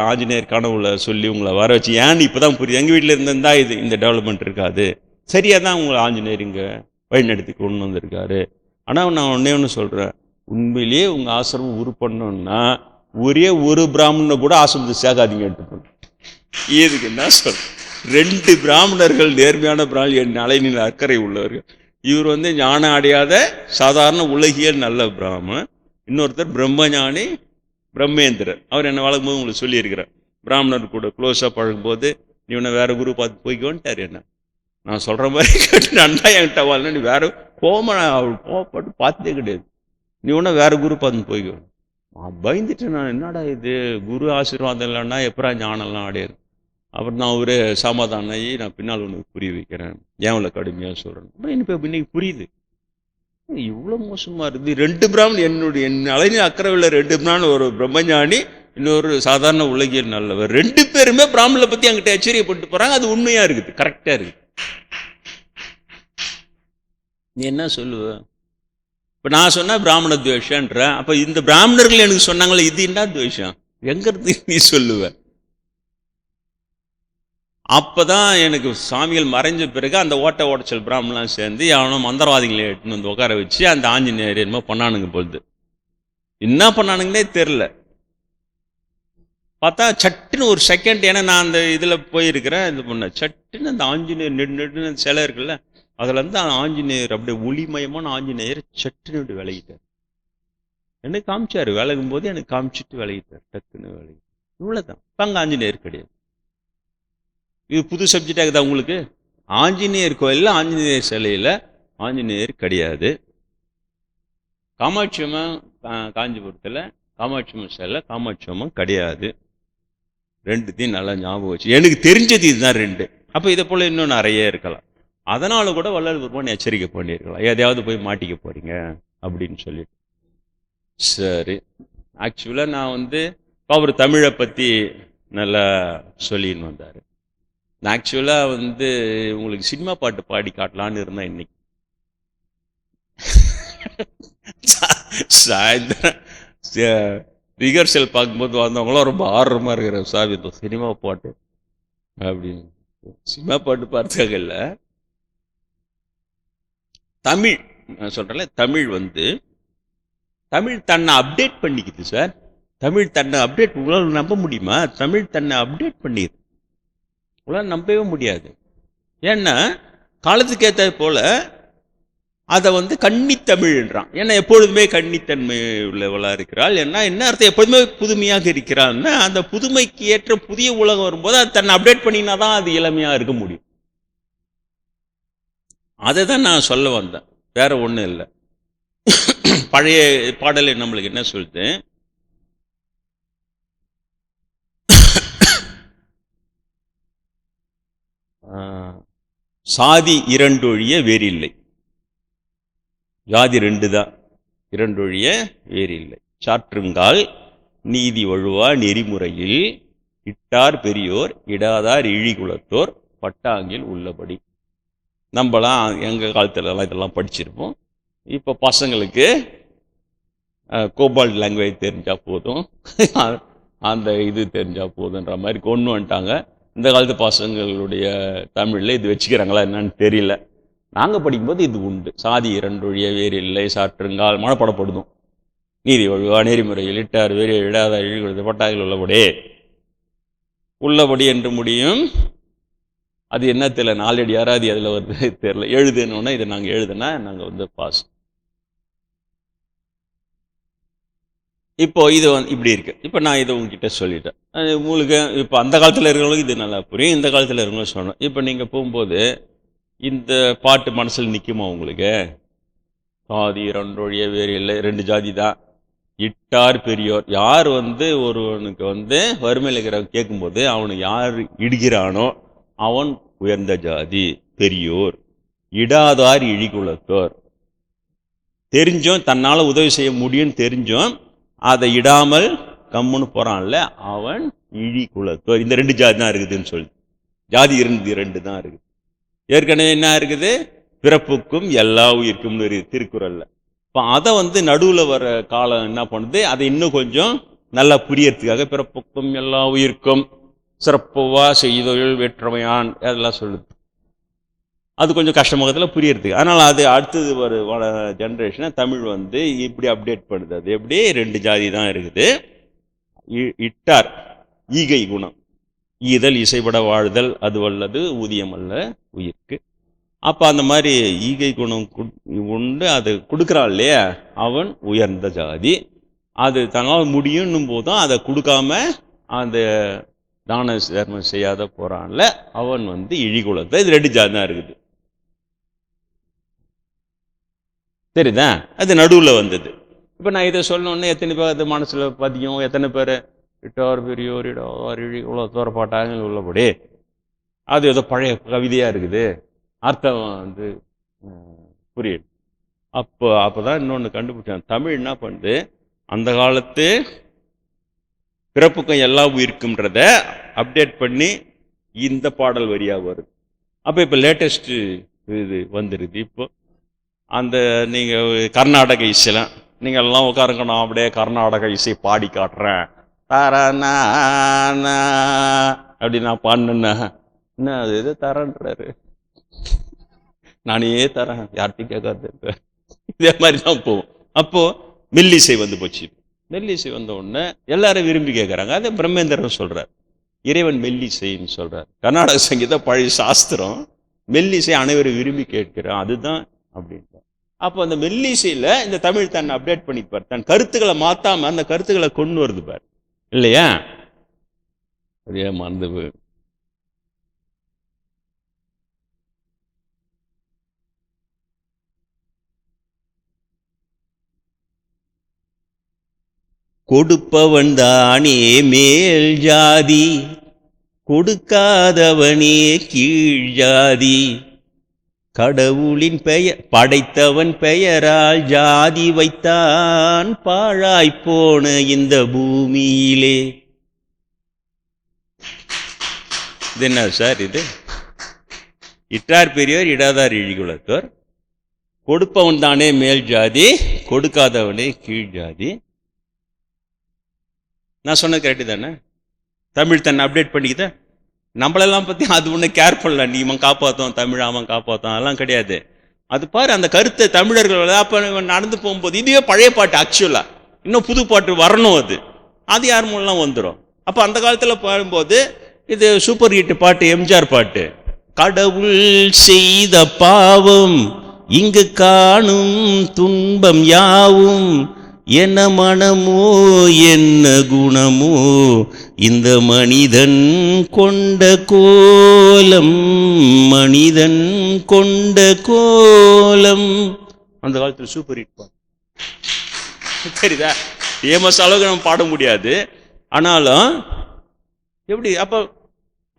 ஆஞ்சநேயர் கனவுல சொல்லி உங்களை வர வச்சு ஏன்னு இப்போ தான் புரியுது. எங்கள் வீட்டில் இருந்திருந்தா இந்த டெவலப்மெண்ட் இருக்காது. சரியாக தான் உங்களை ஆஞ்சநேயர் இங்கே வழிநடத்தி கொண்டு வந்திருக்காரு. ஆனால் நான் ஒன்று சொல்கிறேன், உண்மையிலேயே உங்கள் ஆசிரமம் உருப்படணும்னா ஒரே ஒரு பிராமணனை கூட ஆசிரமத்தை சேர்க்காதீங்க எடுத்துக்கணும். ஏதுக்கு என்ன சொல்கிறேன், 2 பிராமணர்கள் நேர்மையான பிராமணர், என் நலைநில அக்கறை உள்ளவர்கள். இவர் ஞானம் அடையாத சாதாரண உலகியல் நல்ல பிராமணன், இன்னொருத்தர் பிரம்மஞானி பிரம்மேந்திரர். அவர் என்ன வளர்க்கும்போது உங்களுக்கு சொல்லியிருக்கிறார், பிராமணர் கூட க்ளோஸாக பழகும்போது நீ உன்னை வேற குரு பார்த்து போய்க்கோன்ட்டார். என்ன நான் சொல்கிற மாதிரி கேட்டு நன்னா என்கிட்ட வரல, நீ வேற அவள் கோவப்பட்டு பார்த்ததே கிடையாது, நீ ஒன்றா வேற குரு பார்த்து போய்க்கோ. பயந்துட்டு நான், என்னடா இது குரு ஆசீர்வாதம் இல்லைன்னா எப்பரா ஞானம்லாம் அடையாது. அப்புறம் நான் ஒரு சமாதானம் ஆகி, நான் பின்னால் உனக்கு புரிய வைக்கிறேன், ஏன் இவ்வளோ கடுமையாக சொல்கிறேன். இப்போ இன்னைக்கு புரியுது, இவ்வளோ மோசமாக இருக்குது. 2 பிராமணன், என் அலைநிலை அக்கறை உள்ள 2 பிராமணன், ஒரு பிரம்மஞானி, இன்னொரு சாதாரண உலகியல் நல்லவர், 2 பேருமே பிராமணனை பற்றி என்கிட்ட எச்சரியப்பட்டு போகிறாங்க. அது உண்மையாக இருக்குது, கரெக்டாக இருக்குது. நீ என்ன சொல்லுவ? இப்போ நான் சொன்னால் பிராமண துவேஷன்ற, அப்போ இந்த பிராமணர்கள் எனக்கு சொன்னாங்களே, இது என்ன துவேஷம் எங்கிறது நீ சொல்லுவ? அப்போதான் எனக்கு சாமிகள் மறைஞ்ச பிறகு அந்த ஓட்ட ஓட்டச்சல் பிராமணெலாம் சேர்ந்து அவனும் மந்திரவாதிகளை எடுத்துன்னு உட்கார வச்சு அந்த ஆஞ்சநேயர் என்னமோ பண்ணானுங்க பொழுது. என்ன பண்ணானுங்கன்னே தெரில. பார்த்தா சட்டுன்னு ஒரு செகண்ட், ஏன்னா நான் அந்த இதில் போயிருக்கிறேன், இது பண்ண சட்டுன்னு அந்த ஆஞ்சநேயர் நெடுன்னு சிலை இருக்குல்ல, அதில் ஆஞ்சநேயர் அப்படியே ஒளிமயமான ஆஞ்சநேயர் சட்டுன்னு விலகிட்டார். எனக்கு காமிச்சார், விலகும் போது எனக்கு காமிச்சிட்டு விலகிட்டார், டக்குன்னு விலகி. இவ்வளோதான். அங்கே ஆஞ்சநேயர் கிடையாது. இது புது சப்ஜெக்டாக தான் உங்களுக்கு. ஆஞ்சநேயர் கோயிலில் ஆஞ்சநேயர் சிலையில் ஆஞ்சநேயர் கிடையாது. காமாட்சி அம்மன் காஞ்சிபுரத்தில் காமாட்சி அம்மன் சிலை, காமாட்சி அம்மன் கிடையாது. 2த்தையும் நல்லா ஞாபகம் வச்சு, எனக்கு தெரிஞ்சது இதுதான் 2. அப்போ இதை போல் இன்னும் நிறைய இருக்கலாம். அதனால கூட வள்ளல் பெருமான் எச்சரிக்கை பண்ணியிருக்கலாம், எதையாவது போய் மாட்டிக்க போறீங்க அப்படின்னு சொல்லிட்டு. சரி, ஆக்சுவலாக நான் அவர் தமிழை பற்றி நல்லா சொல்லின்னு வந்தார். நான் ஆக்சுவலாக உங்களுக்கு சினிமா பாட்டு பாடி காட்டலான்னு இருந்தேன். இன்னைக்கு சாயந்தரம் ரிஹர்சல் பார்க்கும்போது வந்தவங்களாம் ரொம்ப ஆர்வமாக இருக்கிற, சாவி சினிமா பாட்டு அப்படின்னு. சினிமா பாட்டு பார்த்தாங்க இல்லை, தமிழ் நான் சொல்கிறேன்ல, தமிழ் தன்னை அப்டேட் பண்ணிக்குது சார். தமிழ் தன்னை அப்டேட், உங்களால் நம்ப முடியுமா? தமிழ் தன்னை அப்டேட் பண்ணிடுது, உங்களால் நம்பவே முடியாது. ஏன்னா காலத்துக்கு ஏற்ற போல அதை கண்ணி கன்னித்தமிழ்ன்றான். ஏன்னா எப்பொழுதுமே கன்னித்தன்மை உள்ளவளா இருக்கிறாள். என்ன அர்த்தம்? எப்பொழுதுமே புதுமையாக இருக்கிறாள்னா அந்த புதுமைக்கு ஏற்ற புதிய உலகம் வரும்போது அது தன்னை அப்டேட் பண்ணினா தான் அது இளமையா இருக்க முடியும். அதை தான் நான் சொல்ல வந்தேன், வேற ஒன்றும் இல்லை. பழைய பாடலை நம்மளுக்கு என்ன சொல்லுது? சாதி இரண்டொழிய வேறில்லை. ஜாதி ரெண்டு தான், இரண்டொழிய வேறில்லை. சாற்றுங்கால் நீதி வழுவா நெறிமுறையில் இட்டார் பெரியோர் இடாதார் இழிகுலத்தோர் பட்டாங்கில் உள்ளபடி. நம்மளாம் எங்கள் காலத்துலலாம் இதெல்லாம் படிச்சிருப்போம். இப்போ பசங்களுக்கு கோபால்ட் லாங்குவேஜ் தெரிஞ்சால் போதும், அந்த இது தெரிஞ்சால் போதுன்ற மாதிரி கொண்டு வந்துட்டாங்க. இந்த காலத்து பசங்களுடைய தமிழில் இது வச்சுக்கிறாங்களா என்னன்னு தெரியல. நாங்கள் படிக்கும்போது இது உண்டு. சாதி இரண்டொழிய வேறு இல்லை, சாற்றுங்கால் மனப்படப்படுதும். நீதி வழுவா நெறிமுறையில் இட்டார் வேறு இடாத இழிகுலத்து பட்டாங்கில் உள்ளபடி என்று முடியும். அது என்ன தெரியல, நாலடி யாராவது அதில் வருது தெரியல. எழுதுனோன்னா இதை நாங்கள் எழுதுனா நாங்கள் பாஸ். இப்போ இது இப்படி இருக்கு. இப்போ நான் இதை உங்ககிட்ட சொல்லிட்டேன். உங்களுக்கு இப்போ அந்த காலத்தில் இருக்கிறவங்களுக்கு இது நல்லா புரியும், இந்த காலத்தில் இருக்கிறவங்களும் சொல்லணும். இப்போ நீங்கள் போகும்போது இந்த பாட்டு மனசில் நிற்குமா உங்களுக்கு? சாதி இரண்டொழிய வேறு இல்லை, ரெண்டு ஜாதி தான். இட்டார் பெரியோர், யார் ஒருவனுக்கு வறுமையில் இருக்கிறவங்க கேட்கும்போது அவனுக்கு யார் இடுகிறானோ அவன் உயர்ந்த ஜாதி பெரியோர். இடாதார் இழிகுலத்தோர், தெரிஞ்சும் தன்னால் உதவி செய்ய முடியும்னு தெரிஞ்சும் அதை இடாமல் கம்முன்னு போறான்ல அவன் இழிகுலத்தோர். இந்த ரெண்டு ஜாதி தான் இருக்குதுன்னு சொல்லி, ஜாதி இரண்டு தான் இருக்குது. ஏற்கனவே என்ன இருக்குது? பிறப்புக்கும் எல்லா உயிர்க்கும் இருக்குது திருக்குறள்ல. இப்போ அதை நடுவில் வர காலம் என்ன பண்ணுது, அதை இன்னும் கொஞ்சம் நல்லா புரியறதுக்காக பிறப்புக்கும் எல்லா உயிர்க்கும் சிறப்புவா செய்தொழில் வேற்றுமையான் அதெல்லாம் சொல்லுது. அது கொஞ்சம் கஷ்டமாகத்தில் புரியறதுக்கு. அதனால் அது அடுத்தது வர ஜென்ரேஷனை தமிழ் இப்படி அப்டேட் பண்ணுது. அது எப்படி? ரெண்டு ஜாதி தான் இருக்குது. இட்டார் ஈகை குணம், ஈதல் இசைப்பட வாழ்தல், அது வல்லது ஊதியம் அல்ல உயிர்க்கு. அப்போ அந்த மாதிரி ஈகை குணம் உண்டு, அது கொடுக்குறான் இல்லையா, அவன் உயர்ந்த ஜாதி. அது தன்னால் முடியும் போதும் அதை கொடுக்காம அந்த தான தர்மம் செய்யாத போறான்ல அவன் இழிகுலத்தை. இது ரெண்டு ஜாதி தான் இருக்குது. சரிதா? அது நடுவில் வந்தது. இப்போ நான் இதை சொல்லணுன்னே எத்தனை பேர் அது மனசில் பதியும்? எத்தனை பேர் இட்டார் பெரியோர் இடார் இழிகுலத்தோர் பாட்டாங்க உள்ளபடி? அது ஏதோ பழைய கவிதையாக இருக்குது, அர்த்தம் புரியுது. அப்போதான் இன்னொன்று கண்டுபிடிச்சான். தமிழ் என்ன பண்ணுது, அந்த காலத்து பிறப்புக்கும் எல்லா உயிருக்கும்ன்றத அப்டேட் பண்ணி இந்த பாடல் வரியாக வருது. அப்போ இப்போ லேட்டஸ்ட் இது வந்துடுது. இப்போ அந்த நீங்கள் கர்நாடக இசைலாம் நீங்கள் எல்லாம் உட்காருங்க, நான் அப்படியே கர்நாடக இசை பாடி காட்டுறேன் தரனா அப்படி நான் பாடினேன்னா என்ன அது எது தரேன்றாரு, நானே தரேன் யார்கிட்டையும் கேட்காது. இதே மாதிரி தான் போவோம். அப்போது மெல்லிசை போச்சு. மெல்லிசை வந்த உடனே எல்லாரும் விரும்பி கேட்குறாங்க. அதை பிரம்மேந்திரன் சொல்கிறார், இறைவன் மெல்லிசைன்னு சொல்கிறார். கர்நாடக சங்கீதம் பழைய சாஸ்திரம், மெல்லிசை அனைவரும் விரும்பி கேட்கிறான், அதுதான் அப்படின்ட்டு. அப்போ அந்த மெல்லிசையில் இந்த தமிழ் தன்னை அப்டேட் பண்ணிப்பார், தன் கருத்துக்களை மாற்றாம அந்த கருத்துக்களை கொண்டு வருது பார், இல்லையா? அதே மறந்து கொடுப்பவன் தானே மேல் ஜாதி, கொடுக்காதவனே கீழ் ஜாதி. கடவுளின் பெயர் படைத்தவன் பெயரால் ஜாதி வைத்தான் பாழாய்ப்போன இந்த பூமியிலே. இது என்ன சார் இது? இட்டார் பெரியோர் இடாதார் இழிகுலத்தோர், கொடுப்பவன் தானே மேல் ஜாதி, கொடுக்காதவனே கீழ் ஜாதி. நான் சொன்ன கரெக்டு தானே? தமிழ் தன்னை அப்டேட் பண்ணிக்கிட்ட. நம்மளெல்லாம் பற்றி அது ஒன்று கேர் பண்ணல, நீ இவன் காப்பாற்றோம் தமிழ் அவன் காப்பாற்றோம் அதெல்லாம் கிடையாது. அது பாரு அந்த கருத்தை தமிழர்கள் அப்போ நடந்து போகும்போது இதுவே பழைய பாட்டு, ஆக்சுவலாக இன்னும் புது பாட்டு வரணும், அது யார் மூலம் வந்துடும். அப்போ அந்த காலத்தில் பாடும்போது இது சூப்பர் ஹிட் பாட்டு, எம்ஜிஆர் பாட்டு. கடவுள் செய்த பாவம் இங்கு காணும் துன்பம் யாவும் என்ன மனமோ என்ன குணமோ இந்த மனிதன் கொண்ட கோலம், மனிதன் கொண்ட கோலம். அந்த காலத்தில் சூப்பர் ஹிட் பாட்டு. சரிதா? ஏமஸ் அளவுக்கு நம்ம பாட முடியாது. ஆனாலும் எப்படி அப்போ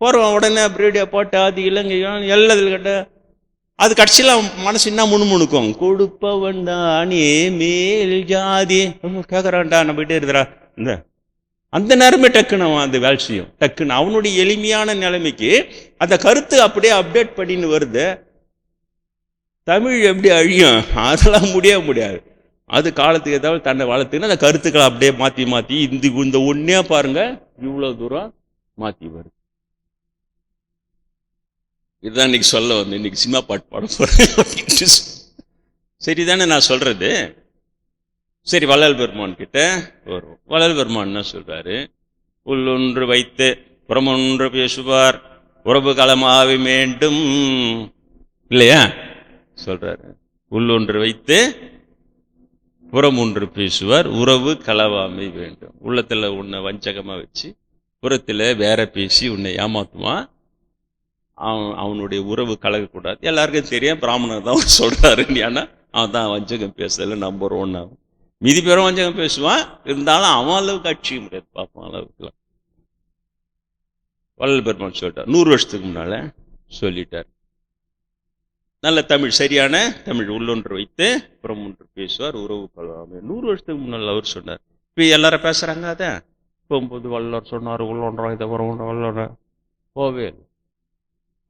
போகிறோம் உடனே ரேடியோ போட்டு அது இலங்கையும் எல்லாத்தில் கேட்ட அது கட்சியில் மனசு என்ன முணுமுணுக்கும். கொடுப்பவன் தானே மேல் ஜாதி கேட்குறான்டா நம்ம கிட்டே இருக்கிறா. இந்த அந்த நேரமே டக்குன்னு அவன் அந்த வேலை செய்யும். டக்குன்னு அவனுடைய எளிமையான நிலைமைக்கு அந்த கருத்து அப்படியே அப்டேட் பண்ணின்னு வருது. தமிழ் எப்படி அழியும்? அதெல்லாம் முடியாது. அது காலத்துக்கு ஏதாவது தன்னை வளர்த்துக்குன்னு அந்த கருத்துக்களை அப்படியே மாற்றி மாற்றி இந்த ஒன்னே பாருங்க இவ்வளோ தூரம் மாற்றி வருது. இதுதான் இன்னைக்கு சொல்ல வந்து இன்னைக்கு சினிமா பாட்டு பாட போறேன். சரிதானே நான் சொல்றது? சரி, வள்ளல் பெருமான் கிட்ட வரும். வள்ளல் பெருமான் என்ன சொல்றாரு? உள்ளொன்று வைத்து புறமொன்று பேசுவார் உறவு களமாவி வேண்டும் இல்லையா சொல்றாரு. உள்ளொன்று வைத்து புறம் ஒன்று பேசுவார் உறவு களவாமை வேண்டும். உள்ளத்துல உன்னை வஞ்சகமா வச்சு புறத்துல வேற பேசி உன்னை ஏமாத்துவான். அவனுடைய உறவு கலகக்கூடாது. எல்லாருக்கும் தெரியும் பிராமணர் தான் சொல்றாரு. ஏன்னா அவன் தான் வஞ்சகம் பேசல நம்பர் 1. மீதி பேரும் வஞ்சகம் பேசுவான். இருந்தாலும் அவன் அளவுக்கு அடிச்சிக்க முடியாது. பார்ப்போம் அளவுக்குலாம். வள்ளல் பெருமான் சொல்லிட்டார். 100 வருஷத்துக்கு முன்னால சொல்லிட்டார். நல்ல தமிழ், சரியான தமிழ். உள்ளொன்று வைத்து புறம் ஒன்று பேசுவார் உறவு கொள்ளாமை. 100 வருஷத்துக்கு முன்னால் அவர் சொன்னார். இப்போ எல்லாரும் பேசுறாங்க. அதை போகும்போது வள்ளலார் சொன்னார் உள்ளொன்றோம் இதை வள்ளோட போவே.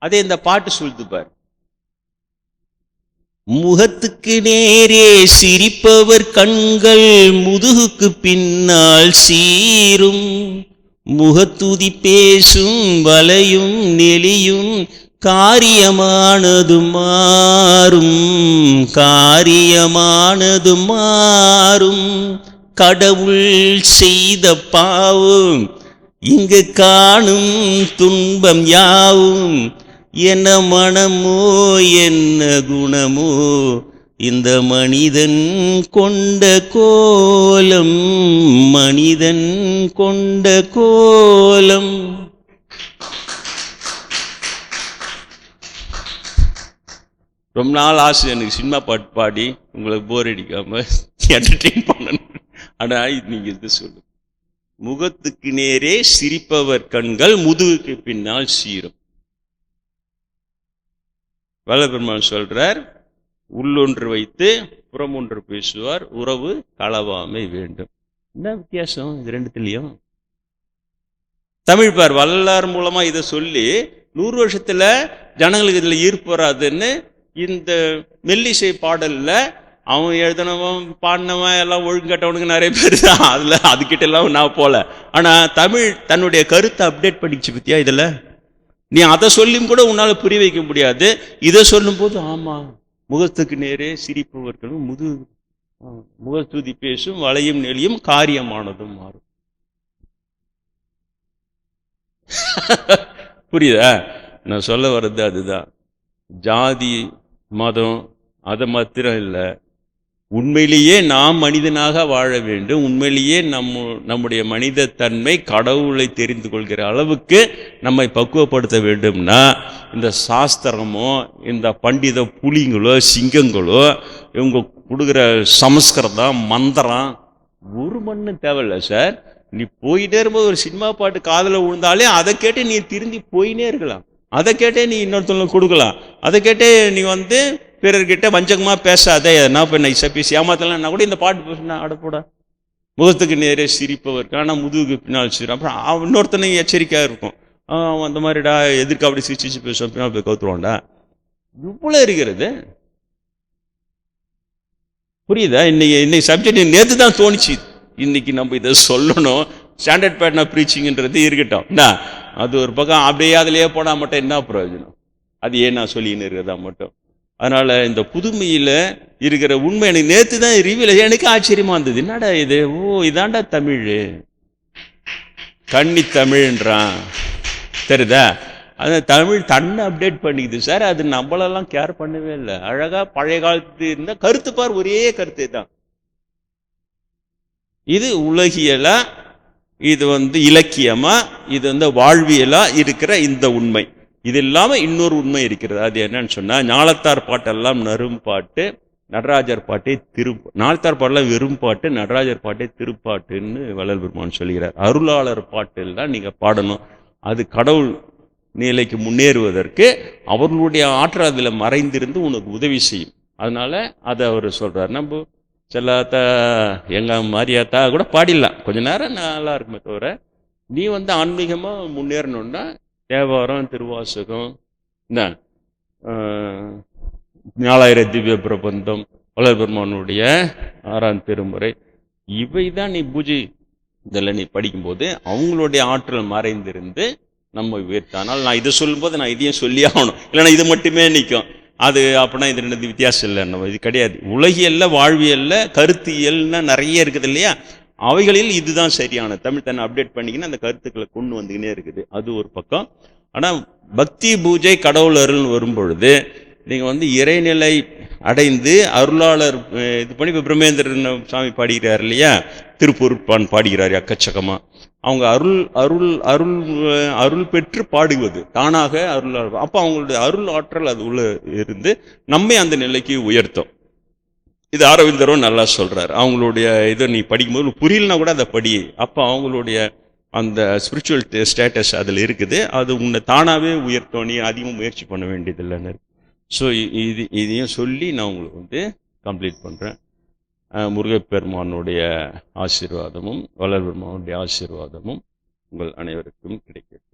அதே இந்த பாட்டு சொல்லுது பார். முகத்துக்கு நேரே சிரிப்பவர் கண்கள் முதுகுக்கு பின்னால் சீரும். முகத்துதி பேசும் வலையும் நெளியும் காரியமானது மாறும், காரியமானது மாறும். கடவுள் செய்த பாவம் இங்கு காணும் துன்பம் யாவும் என்ன மனமோ என்ன குணமோ இந்த மனிதன் கொண்ட கோலம், மனிதன் கொண்ட கோலம். ரொம்ப நாள் ஆசை எனக்கு சினிமா பாட்டு பாடி உங்களுக்கு போர் அடிக்காம என்டர்டெயின் பண்ணணும். ஆனால் நீங்க இது சொல்லு. முகத்துக்கு நேரே சிரிப்பவர் கண்கள் முதுகுக்கு பின்னால் சீரும். வள்ளல் பெருமான் சொல்றார். உள்ளொன்று வைத்து புறம் ஒன்று பேசுவார் உறவு களவாமை வேண்டும். என்ன வித்தியாசம் இது ரெண்டுத்திலையும்? தமிழ் பார் வள்ளலார் மூலமா இதை சொல்லி 100 வருஷத்துல ஜனங்களுக்கு இதுல ஈர்ப்பு வராதுன்னு இந்த மெல்லிசை பாடல்ல அவன் எழுதினவன் பாடினவன் எல்லாம் ஒழுங்கட்டவனுக்கு நிறைய பேர் தான். அதுல அதுக்கிட்ட எல்லாம் நான் போல. ஆனா தமிழ் தன்னுடைய கருத்தை அப்டேட் பண்ணிச்சு பத்தியா. இதுல நீ அதை சொல்லியும் கூட உன்னால புரிய வைக்க முடியாது. இதை சொல்லும் போது ஆமா முகத்துக்கு நேரே சிரிப்பவர்களும் முகத்துதி பேசும் வளையும் நெளியும் காரியமானதும் மாறும். புரியுதா? நான் சொல்ல வர்றது அதுதான். ஜாதி மதம் அதை மாத்திரம் இல்லை. உண்மையிலேயே நாம் மனிதனாக வாழ வேண்டும். உண்மையிலேயே நம்முடைய மனித தன்மை கடவுளை தெரிந்து கொள்கிற அளவுக்கு நம்மை பக்குவப்படுத்த வேண்டும்னா இந்த சாஸ்திரமோ இந்த பண்டித புலிங்களோ சிங்கங்களோ இவங்க கொடுக்குற சமஸ்கிருதம் மந்திரம் ஒரு மண்ணு தேவையில்லை சார். நீ போயிட்டே இருக்கும்போது ஒரு சினிமா பாட்டு காதில் விழுந்தாலே அதை கேட்டு நீ திரும்பி போயினே இருக்கலாம். அதை கேட்டே நீ இன்னொருத்தவங்களுக்கு கொடுக்கலாம். அதை கேட்டே நீ பிறர்கிட்ட வஞ்சகமா பேசாத. எதனா இப்போ நைஸா பேசி ஏமாத்தலாம் கூட இந்த பாட்டு பேசினா அடப்போட முகத்துக்கு நேரே சிரிப்பவர் ஆனால் முதுகுக்கு பின்னால் சிரிப்பு. அப்புறம் இன்னொருத்தனை எச்சரிக்கையா இருக்கும். அந்த மாதிரிடா எதிர்க்க அப்படி சிரிச்சு பேசுவோம் பின்னால் போய் கவுத்துருவான்டா. இவ்வளோ இருக்கிறது புரியுதா? இன்னைக்கு சப்ஜெக்ட் நேற்று தான் தோணுச்சு. இன்னைக்கு நம்ம இதை சொல்லணும். ஸ்டாண்டர்ட் பேட்டர்ன் ஆஃப் ப்ரீச்சிங்ன்றது இருக்கட்டும். அது ஒரு பக்கம் அப்படியே அதிலேயே போனால் மட்டும் என்ன பிரயோஜனம்? அது ஏன் நான் சொல்லின்னு இருக்கிறதா மட்டும். அதனால இந்த புதுமையில இருக்கிற உண்மை எனக்கு நேற்று தான் ரிவியூல எனக்கு ஆச்சரியமா இருந்தது. என்னடா இது? இதாண்டா தமிழ், கன்னி தமிழ்ன்றான். தெரியுதா? அது தமிழ் தன்னை அப்டேட் பண்ணிக்குது சார். அது நம்மளெல்லாம் கேர் பண்ணவே இல்லை. அழகா பழைய காலத்து இருந்த கருத்து பார், ஒரே கருத்து தான். இது உலகியலா, இது இலக்கியமா, இது வாழ்வியலா இருக்கிற இந்த உண்மை. இது இல்லாம இன்னொரு உண்மை இருக்கிறது. அது என்னன்னு சொன்னா, ஞாலத்தார் பாட்டெல்லாம் நரும் பாட்டு, நடராஜர் பாட்டே ஞாலத்தார் பாட்டெல்லாம் வெறும் பாட்டு, நடராஜர் பாட்டே திருப்பாட்டுன்னு வள்ளல் பெருமான் சொல்கிறார். அருளாளர் பாட்டெல்லாம் நீங்க பாடணும். அது கடவுள் நிலைக்கு முன்னேறுவதற்கு அவர்களுடைய ஆற்றல் அதில் மறைந்திருந்து உனக்கு உதவி செய்யும். அதனால அதை அவர் சொல்றார். நம்ம செல்லாத்தா எங்க மாரியாத்தா கூட பாடிடலாம், கொஞ்ச நேரம் நல்லா இருக்குமே தவிர, நீ ஆன்மீகமா முன்னேறணும்னா தேவாரம், திருவாசகம், இந்த 4000 திவ்ய பிரபந்தம், வள்ளல் பெருமானுடைய 6ஆம் திருமுறை, இவை தான் நீ பூஜை இதெல்லாம் நீ படிக்கும்போது அவங்களுடைய ஆற்றல் மறைந்திருந்து நம்ம உயர்த்தானால், நான் இதை சொல்லும்போது நான் இதையும் சொல்லி ஆகணும், இல்லைன்னா இது மட்டுமே நிற்கும். அது அப்படின்னா இது ரெண்டு வித்தியாசம் இல்லை. நம்ம இது கிடையாது. உலகியல்ல, வாழ்வியல்ல, கருத்தியல்னா நிறைய இருக்குது இல்லையா, அவைகளில் இதுதான் சரியான. தமிழ் தன்னை அப்டேட் பண்ணிக்கின்னு அந்த கருத்துக்களை கொண்டு வந்துக்கினே இருக்குது. அது ஒரு பக்கம். ஆனால் பக்தி பூஜை கடவுள் அருள்னு வரும்பொழுது நீங்கள் இறைநிலை அடைந்து அருளாளர் இது பண்ணி, இப்போ பிரம்மேந்திரன் சாமி பாடுகிறார் இல்லையா, திருப்பொருட்பான் பாடுகிறார் எக்கச்சக்கமா. அவங்க அருள் அருள் அருள் அருள் பெற்று பாடுவது தானாக அருள். அப்போ அவங்களுடைய அருள் ஆற்றல் அது உள்ள இருந்து நம்மை அந்த நிலைக்கு உயர்த்தும். இது அரவிந்தரும் நல்லா சொல்றாரு. அவங்களுடைய இதை நீ படிக்கும்போது புரியலனா கூட அதை படி. அப்போ அவங்களுடைய அந்த ஸ்பிரிச்சுவல் ஸ்டேட்டஸ் அதில் இருக்குது. அது உன்னை தானாகவே உயர்த்தும், நீ அதிகமாக முயற்சி பண்ண வேண்டியதில்லைன்னு. ஸோ இதையும் சொல்லி நான் உங்களுக்கு கம்ப்ளீட் பண்ணுறேன். முருகப்பெருமானுடைய ஆசீர்வாதமும் வள்ளல் பெருமானுடைய ஆசீர்வாதமும் உங்கள் அனைவருக்கும் கிடைக்கும்.